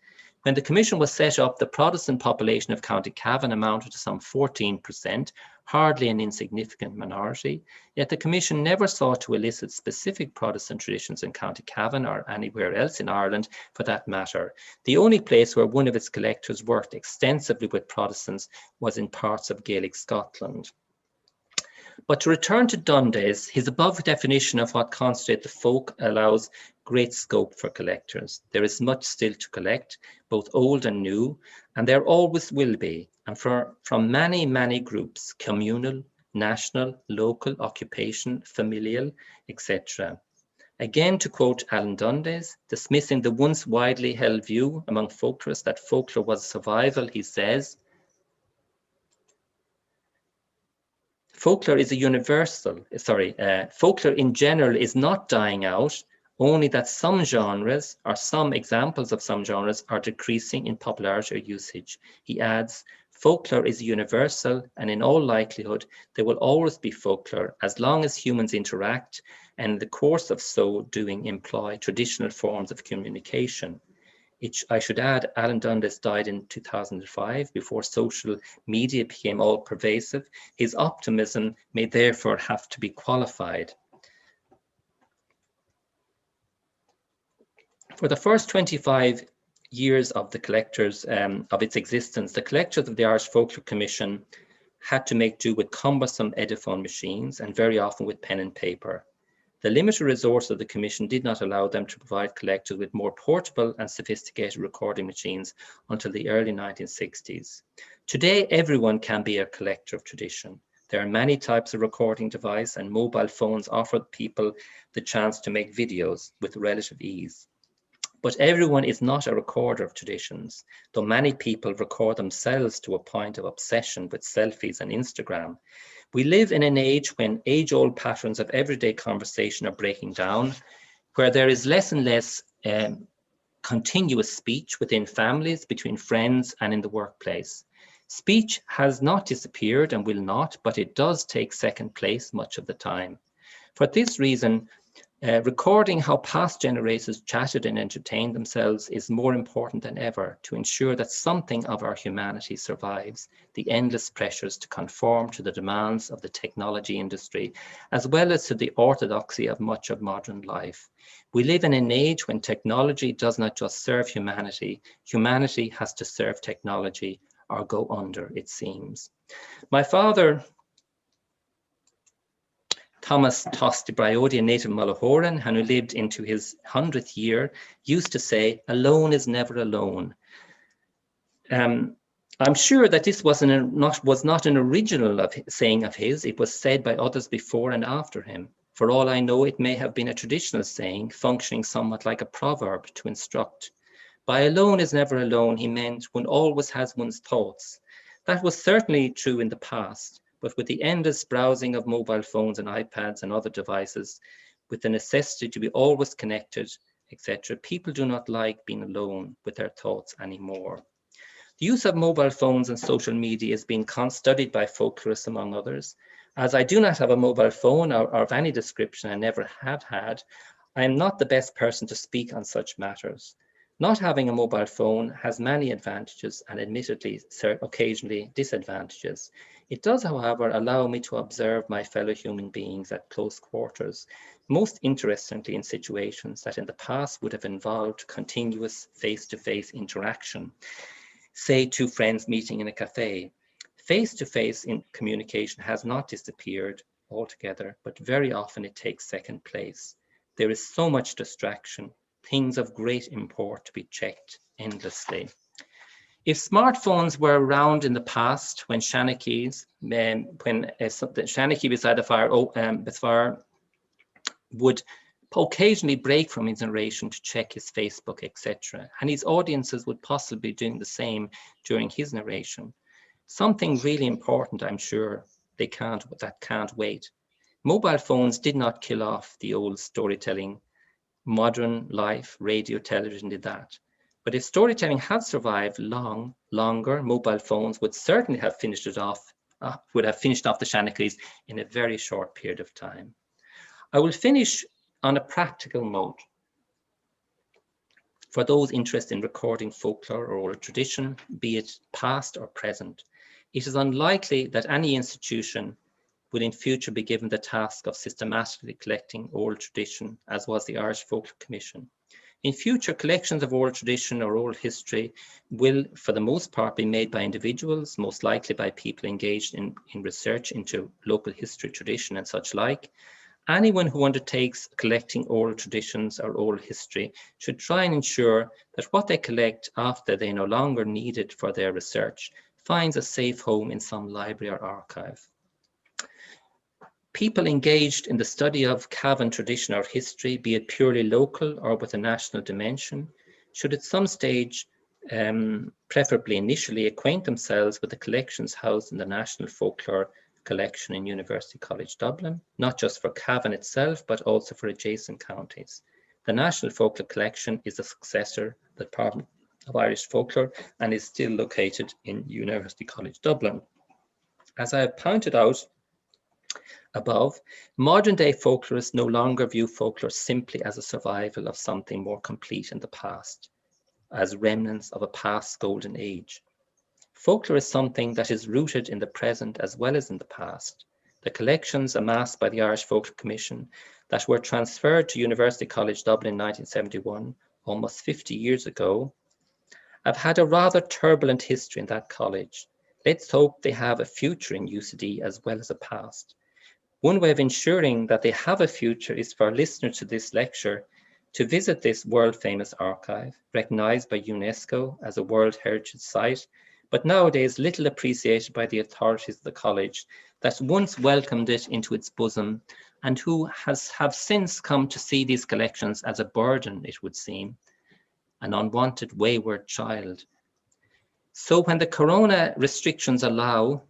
When the Commission was set up, the Protestant population of County Cavan amounted to some 14%, hardly an insignificant minority, yet the Commission never sought to elicit specific Protestant traditions in County Cavan or anywhere else in Ireland for that matter. The only place where one of its collectors worked extensively with Protestants was in parts of Gaelic Scotland. But to return to Dundes, his above definition of what constitutes the folk allows great scope for collectors. There is much still to collect, both old and new, and there always will be, and from many, many groups, communal, national, local, occupation, familial, etc. Again, to quote Alan Dundes, dismissing the once widely held view among folklorists that folklore was survival, he says, folklore is a folklore in general is not dying out, only that some genres or some examples of some genres are decreasing in popularity or usage. He adds, folklore is universal and in all likelihood there will always be folklore as long as humans interact and in the course of so doing employ traditional forms of communication. I should add, Alan Dundes died in 2005 before social media became all pervasive. His optimism may therefore have to be qualified. For the first 25 years of the collectors, of its existence, the collectors of the Irish Folklore Commission had to make do with cumbersome Ediphone machines and very often with pen and paper. The limited resource of the Commission did not allow them to provide collectors with more portable and sophisticated recording machines until the early 1960s. Today, everyone can be a collector of tradition. There are many types of recording device and mobile phones offer people the chance to make videos with relative ease. But everyone is not a recorder of traditions, though many people record themselves to a point of obsession with selfies and Instagram. We live in an age when age-old patterns of everyday conversation are breaking down, where there is less and less continuous speech within families, between friends, and in the workplace. Speech has not disappeared and will not, but it does take second place much of the time. For this reason, recording how past generations chatted and entertained themselves is more important than ever to ensure that something of our humanity survives the endless pressures to conform to the demands of the technology industry, as well as to the orthodoxy of much of modern life. We live in an age when technology does not just serve humanity, humanity has to serve technology or go under, it seems. My father, Thomas Tosti Briody, a native Mullahoran, and who lived into his 100th year, used to say, "Alone is never alone." I'm sure that this was not an original saying of his. It was said by others before and after him. For all I know, it may have been a traditional saying, functioning somewhat like a proverb to instruct. By alone is never alone, he meant one always has one's thoughts. That was certainly true in the past. But with the endless browsing of mobile phones and iPads and other devices, with the necessity to be always connected, etc., people do not like being alone with their thoughts anymore. The use of mobile phones and social media is being studied by folklorists, among others. As I do not have a mobile phone or of any description, I never have had, I am not the best person to speak on such matters. Not having a mobile phone has many advantages and admittedly occasionally disadvantages. It does, however, allow me to observe my fellow human beings at close quarters, most interestingly in situations that in the past would have involved continuous face-to-face interaction, say two friends meeting in a cafe. Face-to-face communication has not disappeared altogether, but very often it takes second place. There is so much distraction, things of great import to be checked endlessly. If smartphones were around in the past, when the Shanachie beside the fire would occasionally break from his narration to check his Facebook, etc., and his audiences would possibly be doing the same during his narration. Something really important, I'm sure, that can't wait. Mobile phones did not kill off the old storytelling. Modern life, radio, television did that. But if storytelling had survived longer, mobile phones would certainly have finished off the Shanachies in a very short period of time. I will finish on a practical note. For those interested in recording folklore or oral tradition, be it past or present, it is unlikely that any institution will in future be given the task of systematically collecting oral tradition, as was the Irish Folklore Commission. In future, collections of oral tradition or oral history will, for the most part, be made by individuals, most likely by people engaged in research into local history, tradition, and such like. Anyone who undertakes collecting oral traditions or oral history should try and ensure that what they collect after they no longer need it for their research finds a safe home in some library or archive. People engaged in the study of Cavan tradition or history, be it purely local or with a national dimension, should at some stage, preferably initially, acquaint themselves with the collections housed in the National Folklore Collection in University College Dublin, not just for Cavan itself, but also for adjacent counties. The National Folklore Collection is a successor of the Department of Irish Folklore and is still located in University College Dublin. As I have pointed out above, modern-day folklorists no longer view folklore simply as a survival of something more complete in the past, as remnants of a past golden age. Folklore is something that is rooted in the present as well as in the past. The collections amassed by the Irish Folklore Commission that were transferred to University College Dublin in 1971, almost 50 years ago, have had a rather turbulent history in that college. Let's hope they have a future in UCD as well as a past. One way of ensuring that they have a future is for listeners to this lecture to visit this world-famous archive, recognized by UNESCO as a World Heritage Site, but nowadays little appreciated by the authorities of the college that once welcomed it into its bosom and who have since come to see these collections as a burden, it would seem. an unwanted wayward child. So when the corona restrictions allow,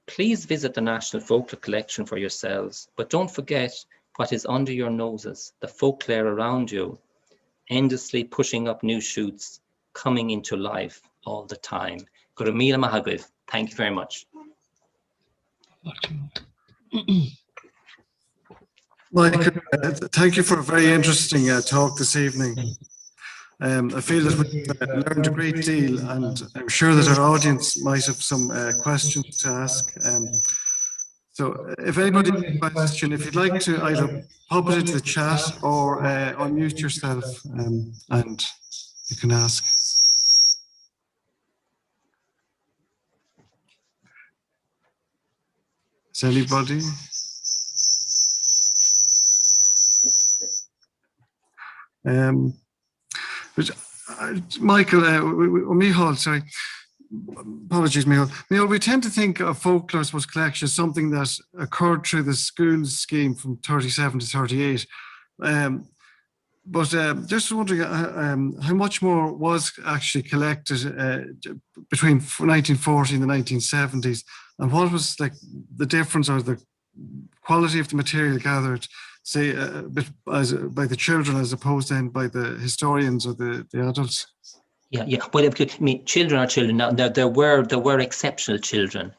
please visit the National Folklore Collection for yourselves, but don't forget what is under your noses, the folklore around you, endlessly pushing up new shoots, coming into life all the time. Thank you very much. Michael, thank you for a very interesting talk this evening. I feel that we've learned a great deal, and I'm sure that our audience might have some questions to ask. So if anybody has a question, if you'd like to either pop it into the chat or unmute yourself and you can ask. Is anybody? Michael, Mícheál, sorry. Apologies, Mícheál. Mícheál, we tend to think of folklore as collection as something that occurred through the schools scheme from 37 to 38. But just wondering how much more was actually collected between 1940 and the 1970s, and what was like the difference or the quality of the material gathered, say, by the children as opposed then by the historians or the adults? Yeah. Well, I mean, children are children. Now, there were exceptional children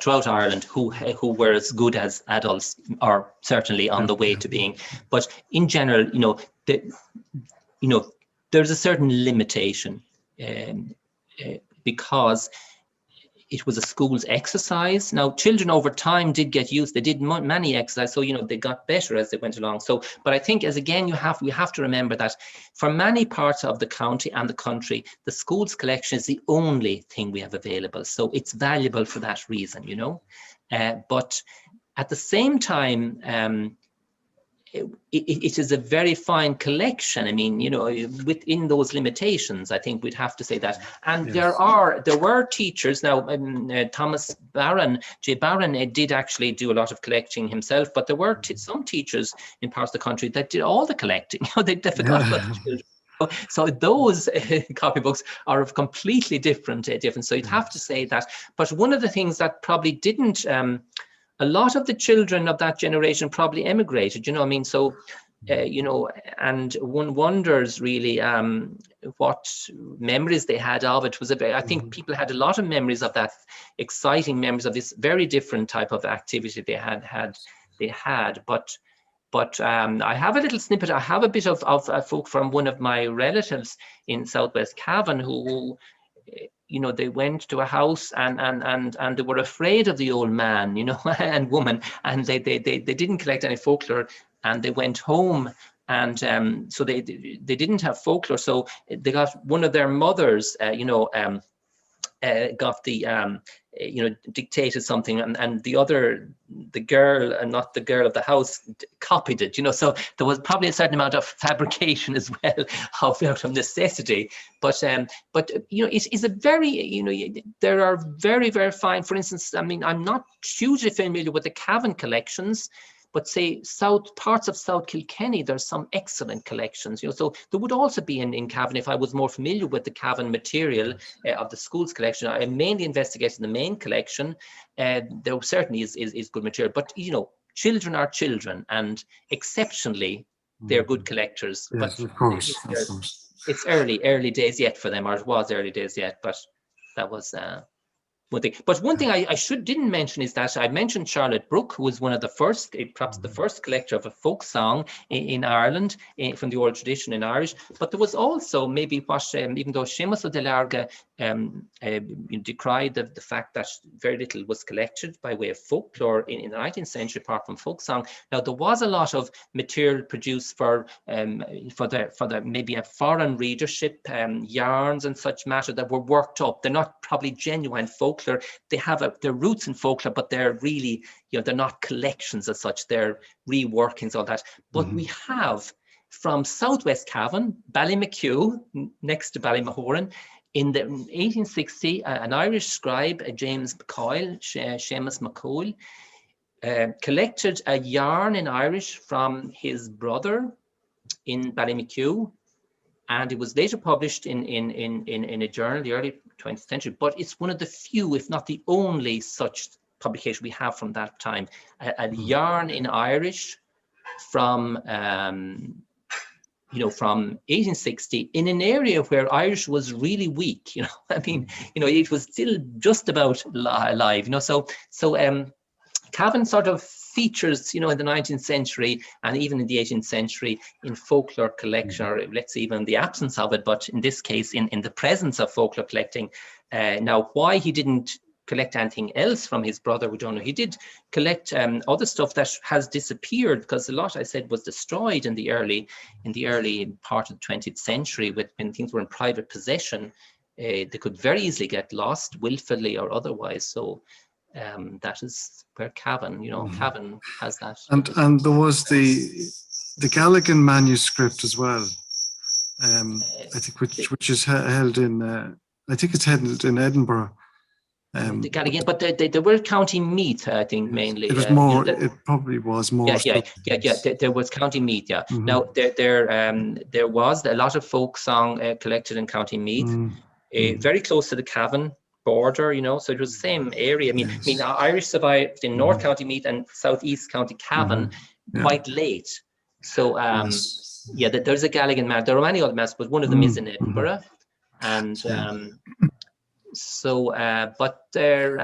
throughout Ireland who were as good as adults, or certainly on the way to being. But in general, there's a certain limitation because it was a school's exercise. Now, children over time did get used. They did many exercises, so they got better as they went along. So, but I think, as again, we have to remember that for many parts of the county and the country, the school's collection is the only thing we have available. So it's valuable for that reason, But at the same time, it is a very fine collection. I mean, within those limitations, I think we'd have to say that. And yes, there were teachers. Now, Thomas J. Barron did actually do a lot of collecting himself, but there were some teachers in parts of the country that did all the collecting. They forgot about the children. So those copybooks are of completely different. So you'd have to say that. But one of the things that probably didn't. A lot of the children of that generation probably emigrated, So, and one wonders really what memories they had of it. I think people had a lot of memories of that, exciting memories of this very different type of activity they had. But I have a little snippet. I have a bit of folk from one of my relatives in Southwest Cavan who they went to a house and they were afraid of the old man, and woman, and they didn't collect any folklore, and they went home, and so they didn't have folklore, so they got one of their mothers, got the dictated something, and the girl, not the girl of the house, copied it, so there was probably a certain amount of fabrication as well out of necessity, but it is a very, there are very, very fine, for instance, I mean, I'm not hugely familiar with the Cavan collections, but say parts of South Kilkenny, there's some excellent collections, so there would also be in Cavan, if I was more familiar with the Cavan material of the school's collection. I mainly investigated the main collection. There certainly is good material, but children are children, and exceptionally, they're good collectors. Yes, but of course. It's early days yet for them, or it was early days yet, but that was one thing. But one thing I didn't mention is that I mentioned Charlotte Brooke, who was one of the first, perhaps the first collector of a folk song in Ireland, from the oral tradition in Irish. But there was also maybe what, even though Seamus de Larga decried the fact that very little was collected by way of folklore in the 19th century, apart from folk song. Now, there was a lot of material produced for the maybe a foreign readership, yarns and such matter that were worked up. They're not probably genuine folklore. They have their roots in folklore, but they're really, they're not collections as such. They're reworkings, all that. But we have from Southwest Cavan, Ballymakew, next to Ballymahoran, in the 1860, an Irish scribe, James Coyle, Seamus McCoyle, collected a yarn in Irish from his brother in Ballymakew, and it was later published in a journal, the early 20th century, but it's one of the few, if not the only such publication we have from that time, a yarn in Irish from from 1860 in an area where Irish was really weak. I mean, it was still just about alive. So Cavan sort of features, in the 19th century and even in the 18th century in folklore collection, or let's say even the absence of it, but in this case, in the presence of folklore collecting. Now, why he didn't collect anything else from his brother, we don't know. He did collect other stuff that has disappeared, because a lot, I said, was destroyed in the early part of the 20th century, when things were in private possession. They could very easily get lost, willfully or otherwise. So that is where Cavan, Cavan has that. And there was the Gaelic manuscript as well. I think which is held in I think it's held in Edinburgh. The Gaelic, but they were County Meath, I think, mainly. It was more. It probably was more. Yeah. There was County Meath. Yeah. Mm-hmm. Now there was a lot of folk song collected in County Meath, very close to the Cavan border. So it was the same area. I mean, Irish survived in North County Meath and Southeast County Cavan quite late. So there's a Gaelic mass. There are many other masses, but one of them is in Edinburgh, and. So, but there,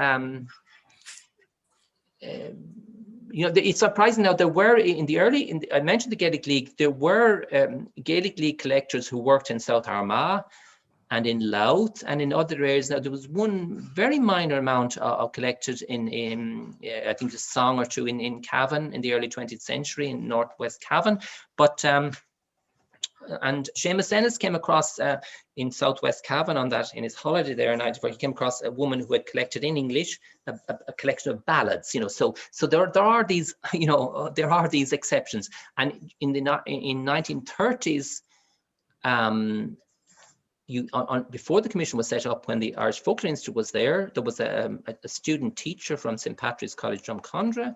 it's surprising now. There were I mentioned the Gaelic League. There were Gaelic League collectors who worked in South Armagh and in Louth and in other areas. Now, there was one very minor amount collected in I think a song or two in Cavan in the early 20th century in Northwest Cavan, but. And Seamus Ennis came across in Southwest Cavan in his holiday there in 1994. He came across a woman who had collected in English a collection of ballads. So there are these there are these exceptions. And in 1930s, before the commission was set up, when the Irish Folklore Institute was there was a student teacher from St. Patrick's College, Drumcondra,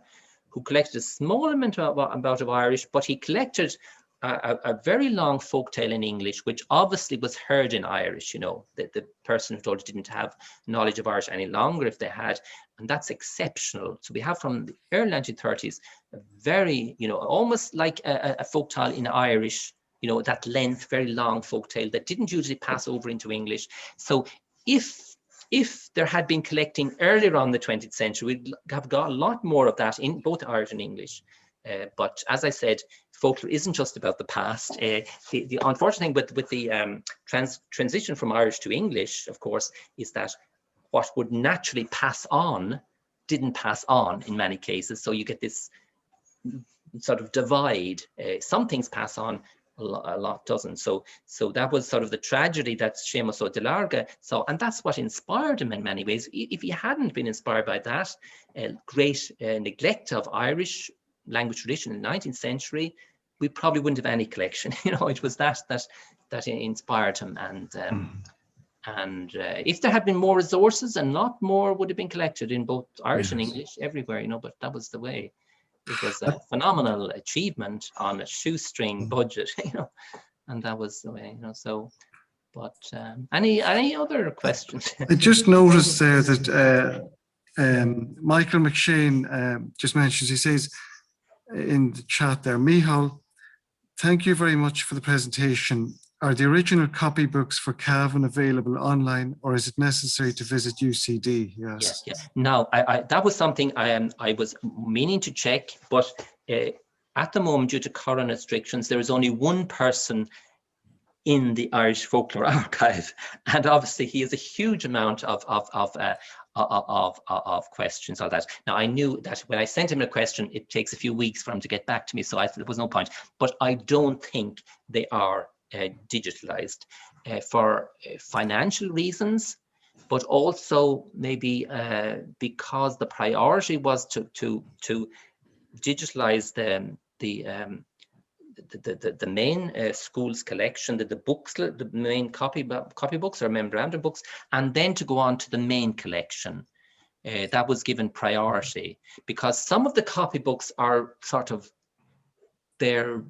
who collected a small amount of Irish, but he collected a very long folktale in English, which obviously was heard in Irish. The person who told it didn't have knowledge of Irish any longer if they had, and that's exceptional. So we have from the early 1930s a very, almost like a folktale in Irish, that length, very long folktale that didn't usually pass over into English. So if there had been collecting earlier on in the 20th century, we'd have got a lot more of that in both Irish and English. But as I said, folklore isn't just about the past. The unfortunate thing with the transition from Irish to English, of course, is that what would naturally pass on didn't pass on in many cases. So you get this sort of divide. Some things pass on, a lot doesn't. So that was sort of the tragedy that Seamus O'Delarga saw, and that's what inspired him in many ways. If he hadn't been inspired by that great neglect of Irish language tradition in the 19th century, we probably wouldn't have any collection. It was that inspired him, and if there had been more resources, a lot more would have been collected in both Irish and English everywhere. But that was the way. It was a phenomenal achievement on a shoestring budget. And that was the way. So. But any other questions? I just noticed there that Michael McShane just mentions. He says in the chat there, Micheal, thank you very much for the presentation. Are the original copybooks for Cavan available online, or is it necessary to visit UCD? Yes. No, that was something I was meaning to check, but at the moment, due to current restrictions, there is only one person in the Irish Folklore Archive, and obviously he has a huge amount of questions on that. Now, I knew that when I sent him a question, it takes a few weeks for him to get back to me, so there was no point. But I don't think they are digitalized for financial reasons, but also maybe because the priority was to digitalize the main school's collection, the books, the main copybooks or memorandum books, and then to go on to the main collection. That was given priority because some of the copybooks are sort of, they're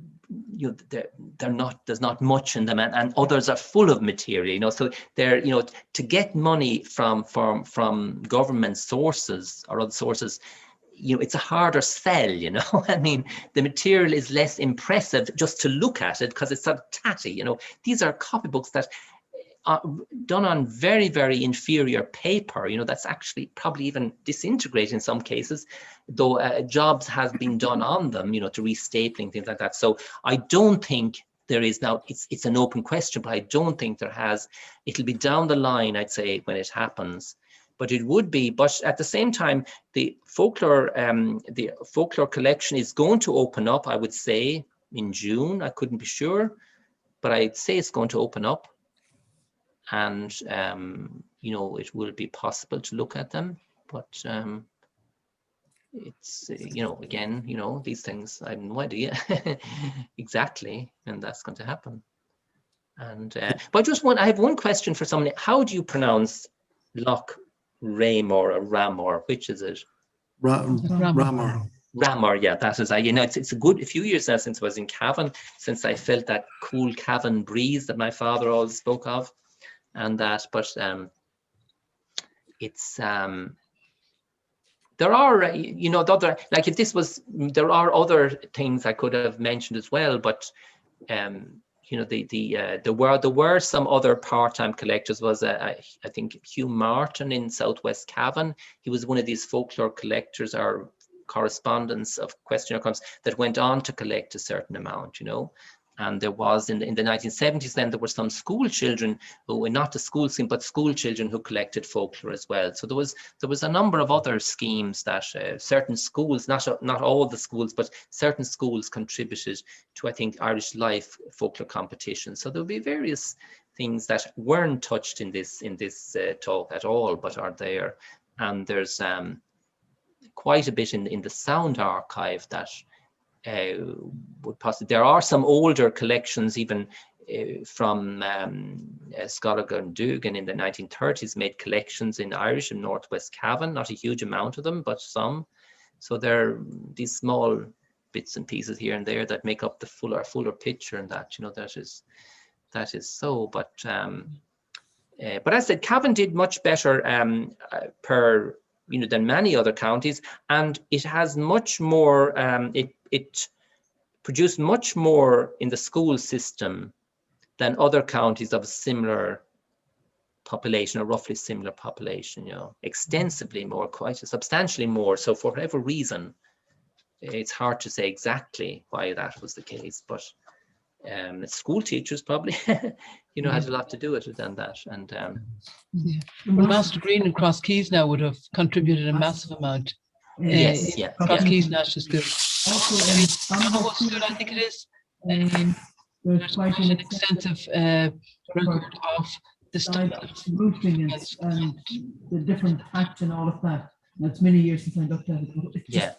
you know, there's not much in them, and others are full of material, you know, so they're, you know, to get money from government sources or other sources, you know, it's a harder sell, you know. I mean, the material is less impressive just to look at it because it's sort of tatty, you know. These are copybooks that are done on very, very inferior paper, you know, that's actually probably even disintegrated in some cases, though jobs have been done on them, you know, to restapling, things like that. So I don't think there is now, it's an open question, but I don't think there has. It'll be down the line, I'd say, when it happens. But it would be, but at the same time, the folklore collection is going to open up, I would say, in June. I couldn't be sure, but I'd say it's going to open up. And, you know, it will be possible to look at them, but it's, you know, again, you know, these things, I have no idea exactly when that's going to happen. And, but I have one question for someone. How do you pronounce Loch Ramor or Ramor? Which is it? Ramor. Ramor, yeah, that is, you know, it's a good few years now since I was in Cavan, since I felt that cool Cavan breeze that my father always spoke of. And that, but it's there are, you know, the other, like if this was, there are other things I could have mentioned as well, but you know, there were some other part-time collectors. Was I think Hugh Martin in Southwest Cavan. He was one of these folklore collectors or correspondents of Questionnaire comes that went on to collect a certain amount, you know. And there was in the 1970s, then there were some school children who were not the school scheme, but school children who collected folklore as well. So there was a number of other schemes that certain schools, not all the schools, but certain schools contributed to, I think, Irish Life folklore competitions. So there'll be various things that weren't touched in this talk at all, but are there. And there's quite a bit in the sound archive that would possibly, there are some older collections even from Scollagh and Dugan in the 1930s made collections in Irish in Northwest Cavan, not a huge amount of them, but some. So there are these small bits and pieces here and there that make up the fuller picture, and that, you know, that is so. But as I said, Cavan did much better per, you know, than many other counties, and it has much more, it produced much more in the school system than other counties of a similar population, or roughly similar population, you know, extensively more, quite substantially more. So for whatever reason, it's hard to say exactly why that was the case, but school teachers probably, you know, had a lot to do with it than that. And yeah. Well, Master Green and Cross Keys now would have contributed a massive amount. Yes, yeah. Cross Keys National School. Also, what school I think it is. There's quite an extensive record of the style of roofing and the different hats and all of that. That's many years since I looked at it. Yeah.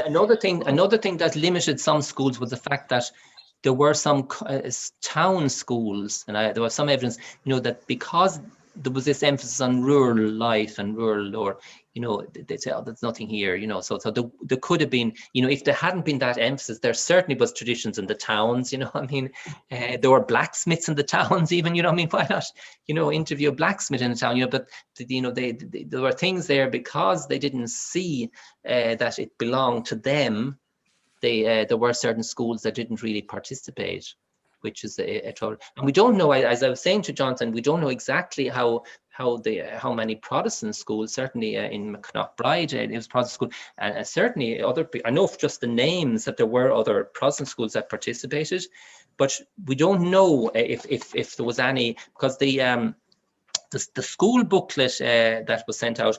Another thing that limited some schools was the fact that there were some town schools, and there was some evidence, you know, that because there was this emphasis on rural life and rural, or, you know, they say, oh, there's nothing here, you know, so there could have been, you know, if there hadn't been that emphasis, there certainly was traditions in the towns, you know, I mean, there were blacksmiths in the towns even, you know, I mean, why not, you know, interview a blacksmith in a town, you know, but, you know, there were things there because they didn't see that it belonged to them. There were certain schools that didn't really participate, which is a trouble. And we don't know, as I was saying to Jonathan, we don't know exactly how many Protestant schools, certainly in Knockbride, it was Protestant school, and certainly other, I know just the names that there were other Protestant schools that participated, but we don't know if there was any, because the school booklet that was sent out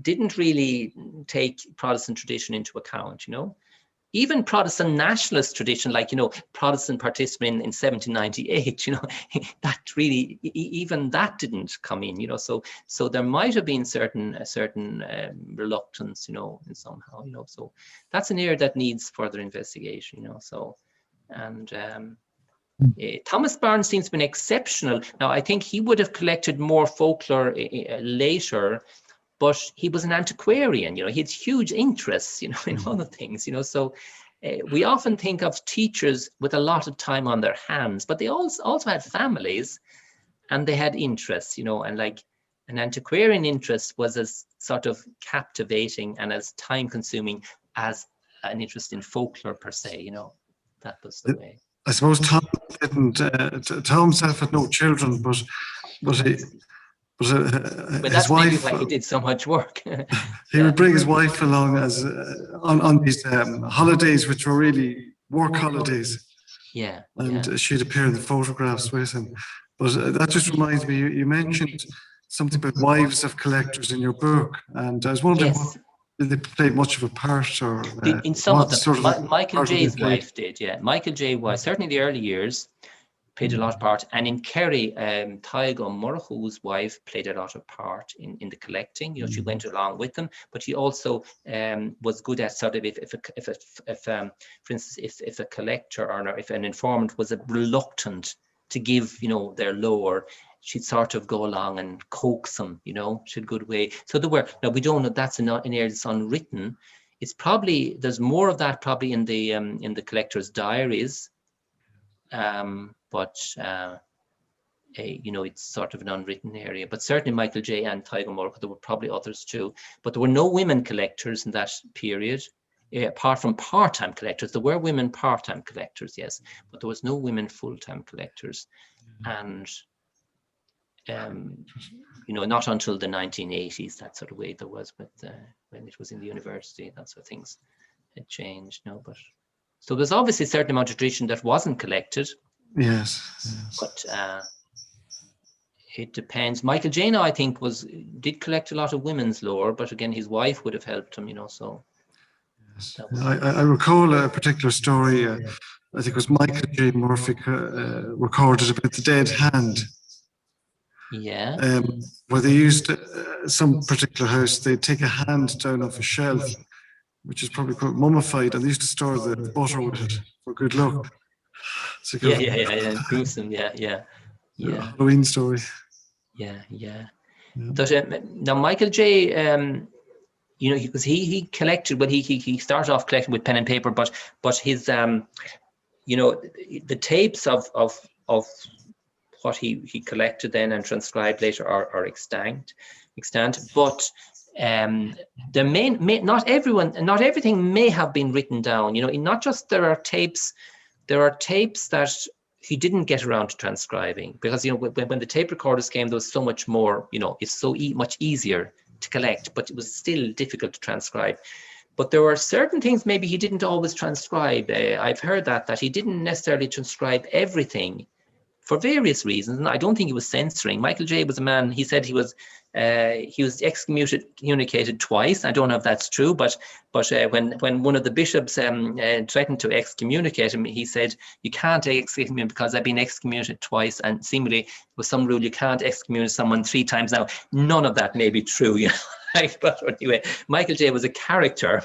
didn't really take Protestant tradition into account, you know. Even Protestant nationalist tradition, like, you know, Protestant participant in 1798, you know, that really, even that didn't come in, you know, so there might have been certain reluctance, you know, in somehow, you know, so that's an area that needs further investigation, you know, so, and Thomas Barnes seems to be exceptional. Now, I think he would have collected more folklore later, but he was an antiquarian, you know, he had huge interests, you know, in other things, you know, so we often think of teachers with a lot of time on their hands, but they also had families and they had interests, you know, and like an antiquarian interest was as sort of captivating and as time consuming as an interest in folklore per se, you know. That was the way. I suppose Tom himself had no children, but his that's wife, maybe why he did so much work. he would bring his wife along as on these holidays, which were really work holidays. Yeah. And she'd appear in the photographs with him. But that just reminds me, you mentioned something about wives of collectors in your book, and I was wondering, did they play much of a part, or in some of them? Sort of Micheal J's wife did, yeah. Micheal J was certainly in the early years played a lot of part, and in Kerry, Taigo Murchu's wife played a lot of part in the collecting. You know, she went along with them, but she also was good at sort of for instance, if a collector or if an informant was reluctant to give, you know, their lore, she'd sort of go along and coax them, you know, she'd good way. So there were, now we don't know, that's an area that's unwritten. It's probably, there's more of that probably in the collector's diaries. You know, it's sort of an unwritten area, but certainly Micheal J and Taigo Murchu, there were probably others too, but there were no women collectors in that period. Apart from part-time collectors, there were women part-time collectors, yes, but there was no women full-time collectors. And you know, not until the 1980s, that sort of way there was, but when it was in the university, that's where things had changed. No, but so there's obviously a certain amount of tradition that wasn't collected. Yes. But it depends. Micheal J now, I think, did collect a lot of women's lore, but again, his wife would have helped him, you know, so. Yes. I recall a particular story, I think it was Micheal J. Murphy recorded about the dead hand. Yeah. Where they used some particular house, they'd take a hand down off a shelf, which is probably quite mummified, and they used to store the butter with it for good luck. So yeah. Gruesome, yeah. Halloween story. Yeah. But, now Micheal J, you know, because he collected, well, he started off collecting with pen and paper, but his, you know, the tapes of what he collected then and transcribed later are extant. But not everything may have been written down. You know, not just there are tapes that he didn't get around to transcribing, because, you know, when the tape recorders came, there was so much more, you know, it's so much easier to collect, but it was still difficult to transcribe. But there were certain things maybe he didn't always transcribe. I've heard that he didn't necessarily transcribe everything for various reasons, and I don't think he was censoring. Micheal J was a man, he said he was excommunicated twice. I don't know if that's true, but when one of the bishops threatened to excommunicate him, he said, you can't excommunicate me because I've been excommunicated twice, and seemingly with some rule you can't excommunicate someone 3 times now. None of that may be true, you know. But anyway, Micheal J was a character,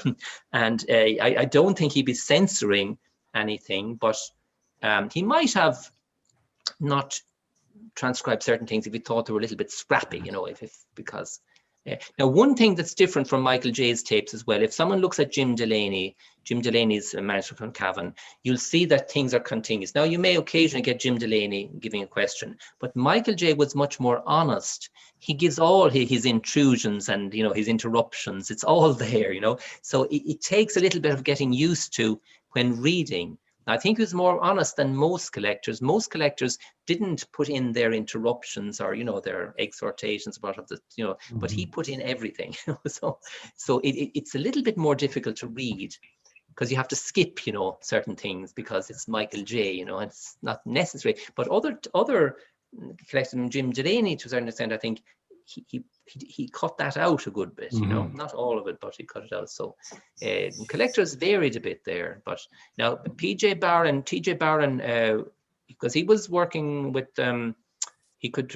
and I don't think he'd be censoring anything, but he might have not transcribe certain things if he thought they were a little bit scrappy, you know, because now one thing that's different from Micheal J's tapes as well, if someone looks at Jim Delaney's manuscript on Cavan, you'll see that things are continuous. Now you may occasionally get Jim Delaney giving a question, but Micheal J was much more honest. He gives all his intrusions and, you know, his interruptions. It's all there, you know, so it takes a little bit of getting used to when reading. I think he was more honest than most collectors. Most collectors didn't put in their interruptions or, you know, their exhortations about the, you know, but he put in everything. so it's a little bit more difficult to read because you have to skip, you know, certain things because it's Micheal J, you know, it's not necessary. But other collectors, Jim Delaney, to a certain extent, I think he cut that out a good bit, you know, not all of it, but he cut it out. So collectors varied a bit there. But now TJ Barron, because he was working with, he could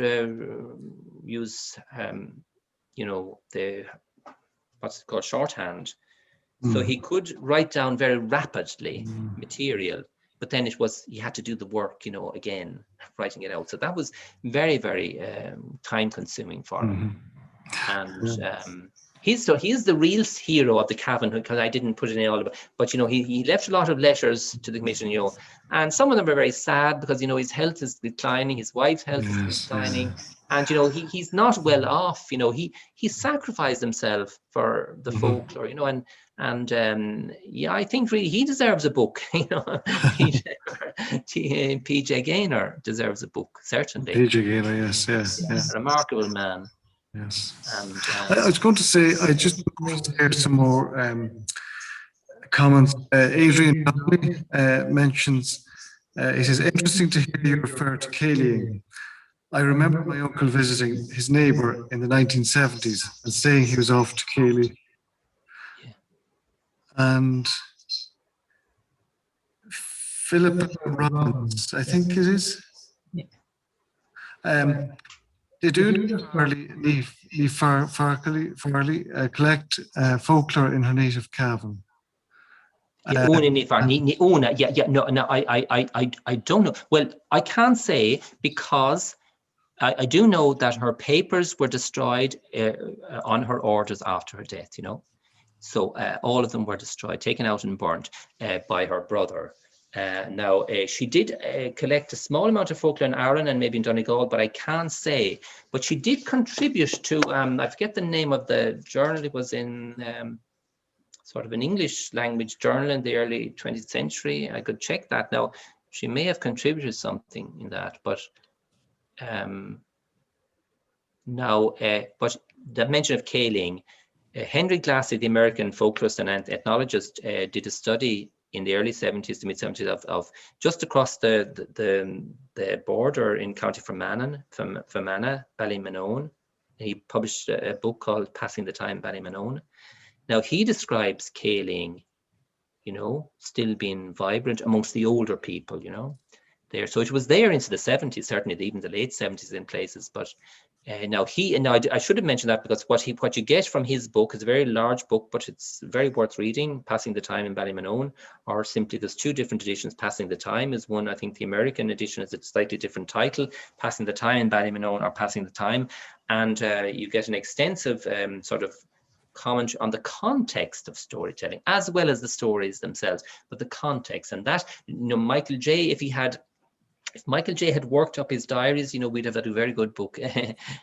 use, you know, what's it called, shorthand. So he could write down very rapidly material, but then he had to do the work, you know, again, writing it out. So that was very, very time consuming for him. And He's the real hero of the Cavan, because I didn't put it in all of it. But, you know, he left a lot of letters to the commission, you know, and some of them are very sad because, you know, his health is declining, his wife's health is declining. And, you know, he's not well off, you know, he sacrificed himself for the folklore, you know, and yeah, I think really he deserves a book, you know. PJ Gaynor deserves a book, certainly. PJ Gaynor, yes. A remarkable man. Yes. And I was going to say, I just want to hear some more comments. Adrian mentions, he says, interesting to hear you refer to Cayleying. I remember my uncle visiting his neighbour in the 1970s and saying he was off to Cayley. Yeah. And Philip Robbins, I think it is. Yeah. They do farley collect folklore in her native Cavan. I don't know. Well, I can't say, because I do know that her papers were destroyed on her orders after her death, you know. So all of them were destroyed, taken out and burnt by her brother. Now, she did collect a small amount of folklore in Ireland and maybe in Donegal, but I can't say. But she did contribute to, I forget the name of the journal. It was in sort of an English language journal in the early 20th century. I could check that. Now, she may have contributed something in that, but but the mention of Cayleying, Henry Glassy, the American folklorist and ethnologist, did a study in the early 70s to mid 70s of just across the border in County Fermanagh, Ballymonone. He published a book called Passing the Time, Ballymonone. Now he describes Cayleying, you know, still being vibrant amongst the older people, you know, there. So it was there into the 70s, certainly even the late 70s in places. But now I should have mentioned that, because what you get from his book is a very large book, but it's very worth reading. Passing the Time in Ballymonone, or simply there's two different editions. Passing the Time is one. I think the American edition is a slightly different title, Passing the Time in Ballymonone or Passing the Time, and you get an extensive sort of comment on the context of storytelling as well as the stories themselves, but the context. And that, you know, Micheal J, if Micheal J had worked up his diaries, you know, we'd have had a very good book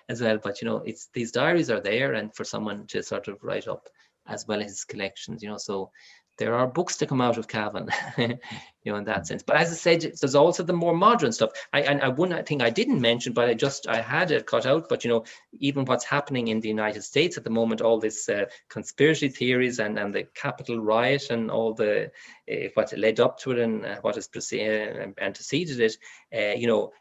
as well. But, you know, these diaries are there, and for someone to sort of write up as well as his collections, you know, so there are books to come out of Cavan, you know, in that sense. But as I said, there's also the more modern stuff. One thing I didn't mention, but I had it cut out, but, you know, even what's happening in the United States at the moment, all this conspiracy theories and the Capitol riot and all the what led up to it and what has anteceded it, you know,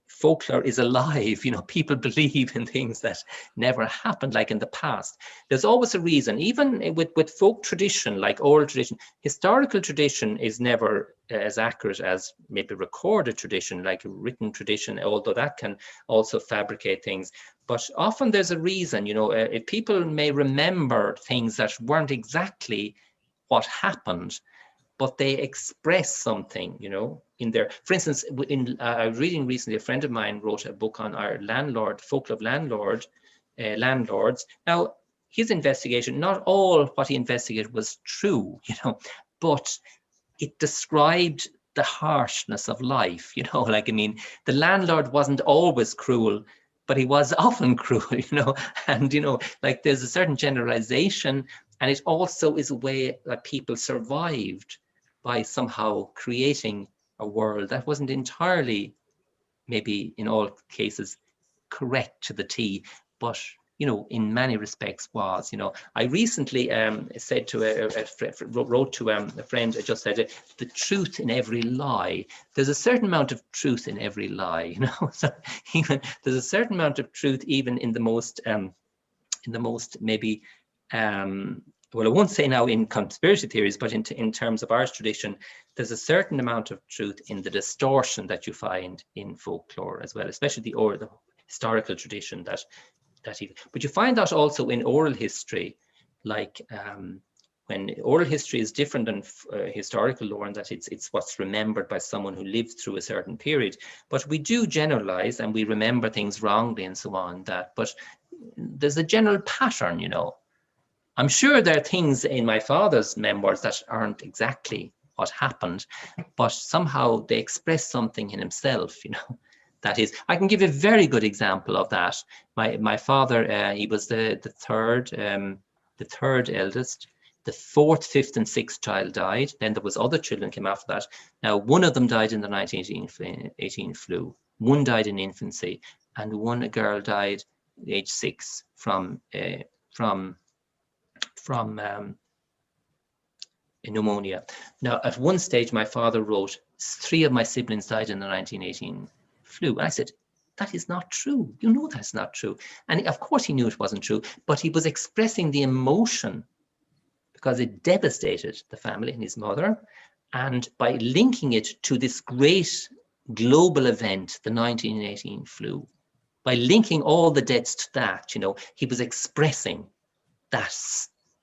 folklore is alive. You know, people believe in things that never happened, like in the past. There's always a reason, even with folk tradition, like oral tradition. Historical tradition is never as accurate as maybe recorded tradition, like written tradition, although that can also fabricate things. But often there's a reason, you know, if people may remember things that weren't exactly what happened, but they express something, you know, in there. For instance, I was reading recently, a friend of mine wrote a book on our folklore of landlords. Now, his investigation, not all what he investigated was true, you know, but it described the harshness of life, you know, like, I mean, the landlord wasn't always cruel, but he was often cruel, you know, and, you know, like there's a certain generalization, and it also is a way that people survived by somehow creating a world that wasn't entirely, maybe in all cases, correct to the T, but, you know, in many respects was, you know. I recently said to wrote to a friend, I just said, the truth in every lie. There's a certain amount of truth in every lie, you know. So even there's a certain amount of truth even in the most maybe well, I won't say now in conspiracy theories, but in terms of Irish tradition, there's a certain amount of truth in the distortion that you find in folklore as well, especially the historical tradition but you find that also in oral history, like when oral history is different than historical lore, and that it's what's remembered by someone who lived through a certain period. But we do generalize and we remember things wrongly and so on, but there's a general pattern, you know. I'm sure there are things in my father's memoirs that aren't exactly what happened, but somehow they express something in himself, you know. That is, I can give you a very good example of that. My father, he was the third eldest. The fourth, fifth, and sixth child died. Then there was other children came after that. Now, one of them died in the 1918 flu. One died in infancy, and a girl died at age 6 from pneumonia. Now, at one stage, my father wrote, 3 of my siblings died in the 1918 flu. And I said, that is not true. You know that's not true. And of course he knew it wasn't true, but he was expressing the emotion because it devastated the family and his mother. And by linking it to this great global event, the 1918 flu, by linking all the deaths to that, you know, he was expressing that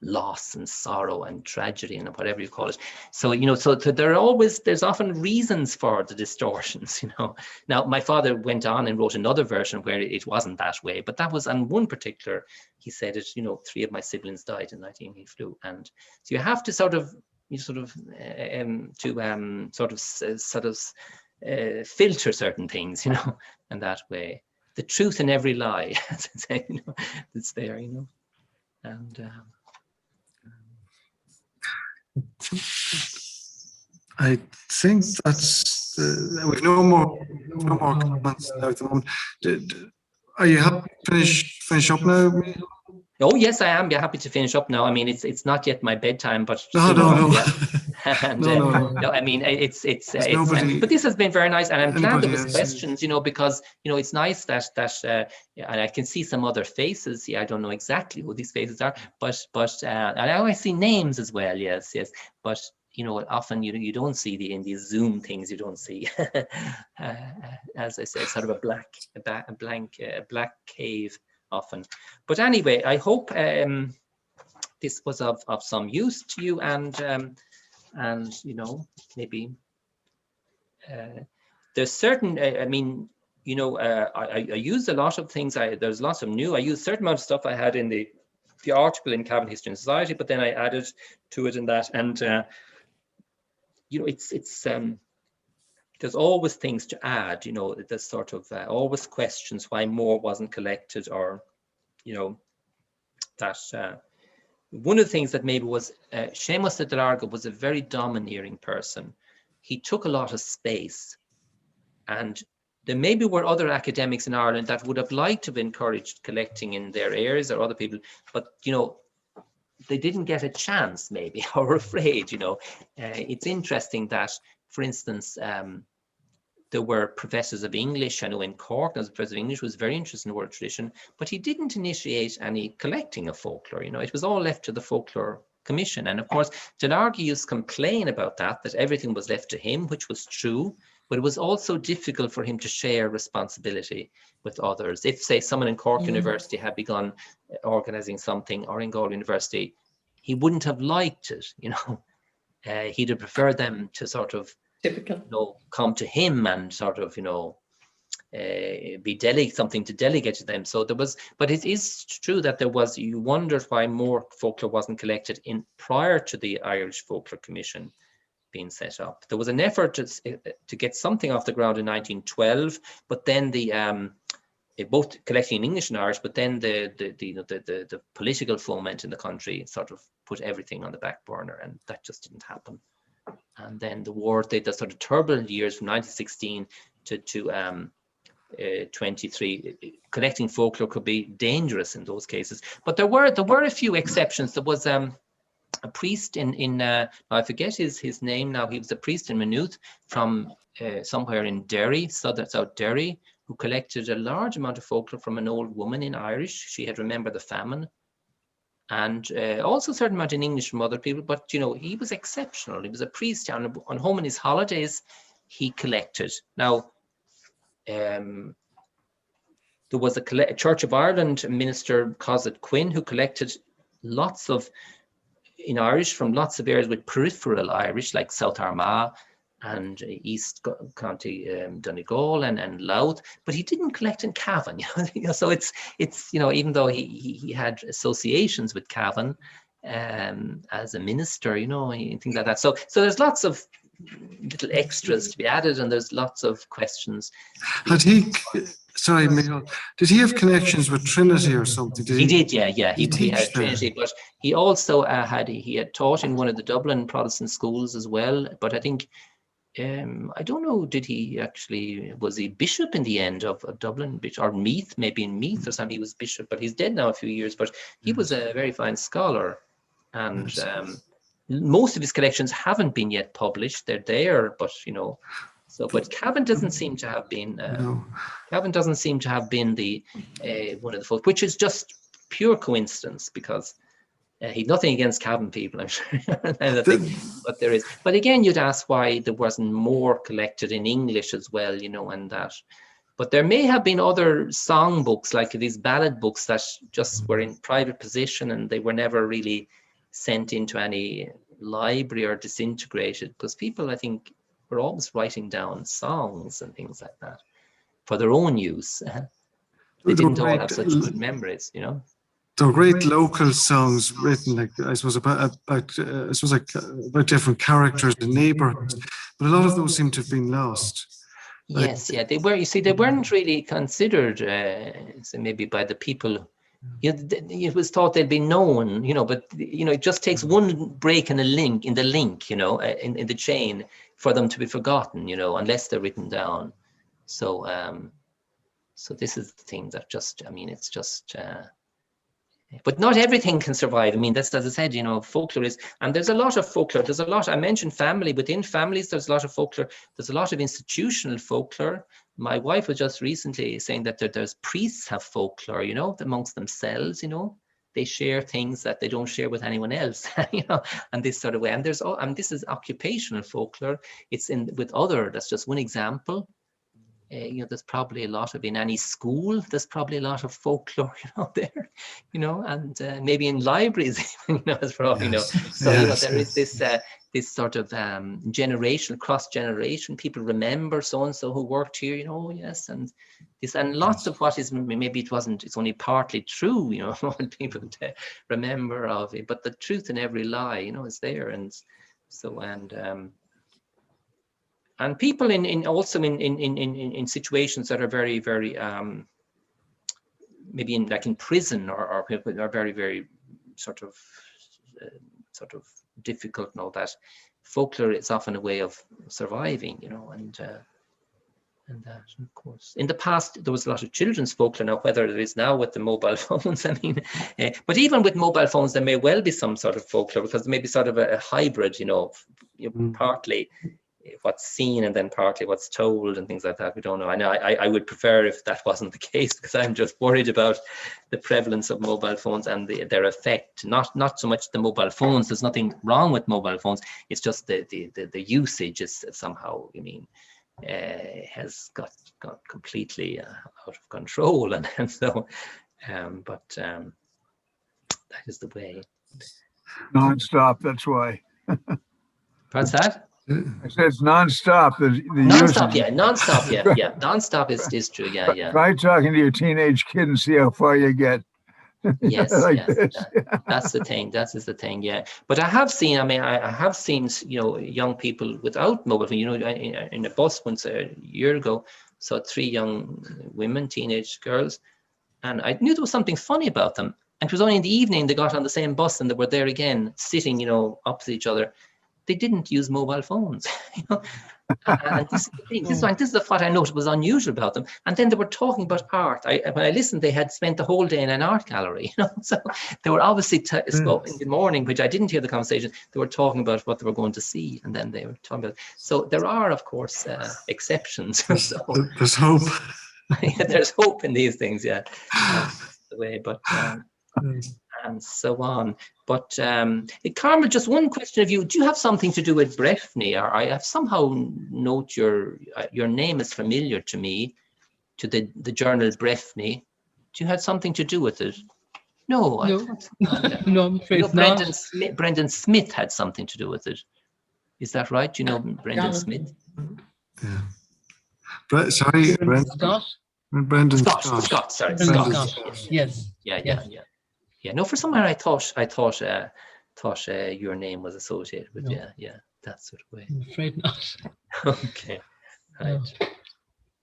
loss and sorrow and tragedy and whatever you call it. So, you know, so there's often reasons for the distortions, you know. Now, my father went on and wrote another version where it wasn't that way, but that was on one particular, he said it, you know, 3 of my siblings died in 1918 flu. And so you have to filter certain things, you know, in that way. The truth in every lie, as I say, you know, it's there, you know. And I think that's we've no more comments now at the moment. Are you happy to finish up now? Oh yes, I am. Happy to finish up now. I mean, it's not yet my bedtime, but no. And, no. I mean, it's but this has been very nice, and I'm glad there was questions, you know, because, you know, it's nice that and I can see some other faces. Yeah, I don't know exactly who these faces are, but and I always see names as well. Yes, but you know, often you don't see in these Zoom things, you don't see, as I said, sort of a black cave often. But anyway, I hope this was of some use to you, and you know, maybe there's certain, I mean, you know, I used a lot of things. There's lots of new. I used a certain amount of stuff I had in the article in Cavan History and Society, but then I added to it in that, and you know, it's there's always things to add. You know, there's sort of always questions why more wasn't collected, or you know, that. One of the things that maybe was, Seamus de Larga was a very domineering person. He took a lot of space, and there maybe were other academics in Ireland that would have liked to have encouraged collecting in their areas, or other people, but, you know, they didn't get a chance maybe, or were afraid, you know. It's interesting that, for instance, there were professors of English. I know in Cork, as a professor of English, was very interested in oral tradition, but he didn't initiate any collecting of folklore. You know, it was all left to the Folklore Commission. And of course, de Larga used to complain about that everything was left to him, which was true, but it was also difficult for him to share responsibility with others. If, say, someone in Cork University had begun organizing something, or in Galway University, he wouldn't have liked it, you know. He'd have preferred them to sort of, typical, you know, come to him and sort of, you know, be something to delegate to them. So there was, but it is true that there was, you wondered why more folklore wasn't collected prior to the Irish Folklore Commission being set up. There was an effort to get something off the ground in 1912, but then both collecting in English and Irish, but then the political foment in the country sort of put everything on the back burner, and that just didn't happen. And then the war, the sort of turbulent years from 1916 to 23, collecting folklore could be dangerous in those cases. But there were a few exceptions. There was a priest in I forget his name now. He was a priest in Maynooth from somewhere in Derry, South Derry, who collected a large amount of folklore from an old woman in Irish. She had remembered the famine. And also a certain amount in English from other people, but, you know, he was exceptional. He was a priest. On home on his holidays, he collected. Now, there was a Church of Ireland minister, Cosset Quinn, who collected lots of, in Irish, from lots of areas with peripheral Irish, like South Armagh and East County Donegal and Louth, but he didn't collect in Cavan. You know, so it's you know, even though he had associations with Cavan, as a minister, you know, and things like that. So there's lots of little extras to be added, and there's lots of questions. Had he, sorry, Micheal, did he have connections with Trinity or something? He did, yeah. He had teach there? Trinity, but he also he had taught in one of the Dublin Protestant schools as well. But I think, I don't know, was he bishop in the end of Dublin, or Meath, maybe in Meath or something? He was bishop, but he's dead now a few years. But he was a very fine scholar, and most of his collections haven't been yet published. They're there, but you know. So, but Cavan doesn't seem to have been. Cavan doesn't seem to have been the one of the folk, which is just pure coincidence, because he'd nothing against Cavan people, I'm sure. But there is. But again, you'd ask why there wasn't more collected in English as well, you know, and that. But there may have been other song books, like these ballad books, that just were in private possession, and they were never really sent into any library or disintegrated, because people, I think, were always writing down songs and things like that for their own use. They didn't all have such good memories, you know. There were great local songs written, like I suppose about different characters and neighbourhoods, but a lot of those seem to have been lost. Yes, yeah, they were. You see, they weren't really considered, so maybe by the people. It was thought they'd be known, you know, but you know, it just takes one break in the link, you know, in the chain, for them to be forgotten, you know, unless they're written down. So, so this is the thing that just, I mean, it's just. But not everything can survive. I mean, that's, as I said, you know, folklore is, and there's a lot of folklore. There's a lot. I mentioned family. Within families, there's a lot of folklore. There's a lot of institutional folklore. My wife was just recently saying that there's priests have folklore, you know, amongst themselves, you know, they share things that they don't share with anyone else, you know, and this sort of way. And there's, and this is occupational folklore. It's with other, that's just one example. You know, there's probably a lot of, in any school, there's probably a lot of folklore, you know, there, you know, and maybe in libraries, you know, as for all, you know. So, you know, there is this this sort of generational, cross-generation, people remember so-and-so who worked here, you know, yes, and this, and lots of what is, maybe it's only partly true, you know, what people remember of it, but the truth in every lie, you know, is there. And so, and people also in situations that are very, very maybe in prison or are very, very sort of difficult and all that. Folklore is often a way of surviving, you know, and that, of course. In the past, there was a lot of children's folklore. Now, whether it is now with the mobile phones, I mean, but even with mobile phones, there may well be some sort of folklore, because there may be sort of a hybrid, you know, partly what's seen and then partly what's told and things like that. We don't know. I would prefer if that wasn't the case, because I'm just worried about the prevalence of mobile phones and their effect. Not so much the mobile phones. There's nothing wrong with mobile phones. It's just the usage is somehow, I mean, has got completely out of control, and so but that is the way. Non-stop. That's why. What's that? I said it's non-stop. Non-stop, yeah, non-stop, yeah. Non-stop is true, yeah. Try talking to your teenage kid and see how far you get. Yes, like that's the thing. That is the thing, yeah. But I have seen, I have seen, you know, young people without mobile phone. You know, in a bus once a year ago, saw 3 young women, teenage girls, and I knew there was something funny about them. And it was only in the evening they got on the same bus and they were there again, sitting, you know, opposite each other. They didn't use mobile phones, you know. And this is what I noticed was unusual about them. And then they were talking about art. When I listened, they had spent the whole day in an art gallery, you know. So they were obviously in the morning, which I didn't hear the conversation. They were talking about what they were going to see, and then they were talking about. So there are, of course, exceptions. So, there's hope. There's hope in these things, yeah. That's the way, but. And so on. But Carmel, just one question of you. Do you have something to do with Breffni? Or I have somehow note your name is familiar to me, to the journal Breffni. Do you have something to do with it? No. No, I'm afraid not. Brendan Smith had something to do with it. Is that right? Do you know Brendan Smith? Yeah. Sorry, Brendan Scott? Brendan Scott. Sorry, Brendan Scott. Scott. Yes. Yeah. No, for some reason I thought thought your name was associated with. No. Yeah, that sort of way. I'm afraid not. Okay, right.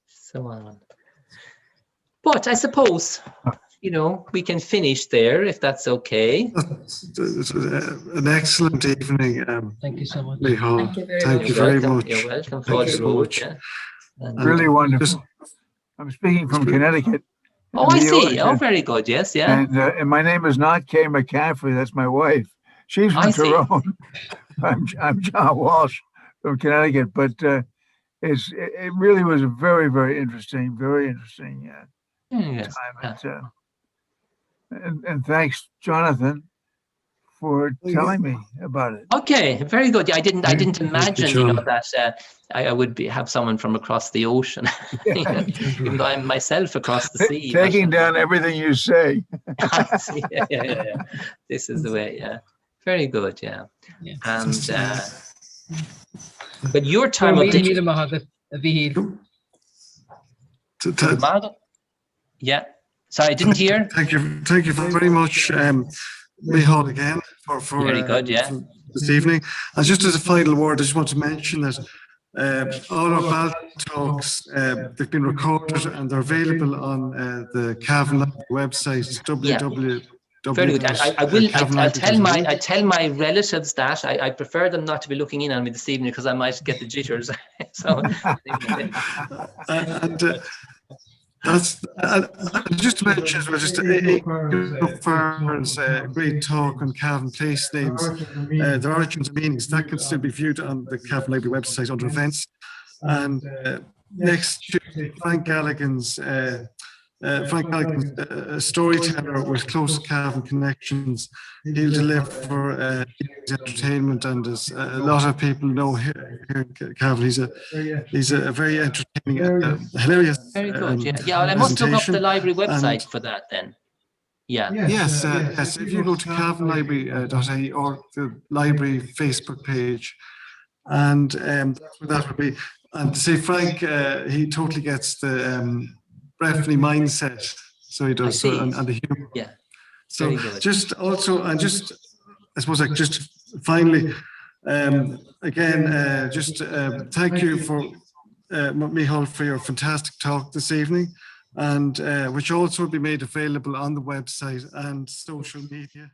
So on. But I suppose, we can finish there if that's okay. It was an excellent evening. Thank you so much. Micheál. Thank you very Thank much. you very much. You're welcome. Thank you Folge so Road, much. yeah. And- Really wonderful. Just- I'm speaking from Connecticut. oh, I see. Oh, very good. Yes, yeah. And my name is not Kay McCaffrey. That's my wife. She's I from see. Tyrone. I'm John Walsh from Connecticut. But it really was a very, very interesting Yes, time. And thanks, Jonathan, for telling me about it. Okay, very good. Yeah, I didn't Thank you, imagine, John. that I would have someone from across the ocean, even though I'm myself across the sea. Taking down everything you say. I see. Yeah. This is the way. Yeah, very good. Yeah, Yeah. and but your time of digital. Yeah. Sorry, I didn't hear. Thank you very much, Micheál, again for Very good, yeah. this evening. And just as a final word, I just want to mention that all our ballot talks they've been recorded and they're available on the Cavan website. www. Very good. I tell my relatives that I prefer them not to be looking in on me this evening because I might get the jitters. So that's just to mention as well, just a great talk on Cavan place names, their origins and meanings. That can still be viewed on the Cavan Library website under events. And next Tuesday, Frank Galligan's a storyteller with close Cavan connections. He'll deliver entertainment, and as a lot of people know here in Cavan, he's a very entertaining, hilarious. very good. Yeah. Well, I must look up the presentation. library website And- for that then. Yeah. Yes. If you go to cavanlibrary.ie or the library Facebook page, and that's what that would be. And to say Frank, he totally gets the Breffney mindset. So he does, I see. and the humor. Yeah. So Very good. just also, and just, I suppose, like just finally, again, just thank you for Micheál for your fantastic talk this evening, and which also will be made available on the website and social media.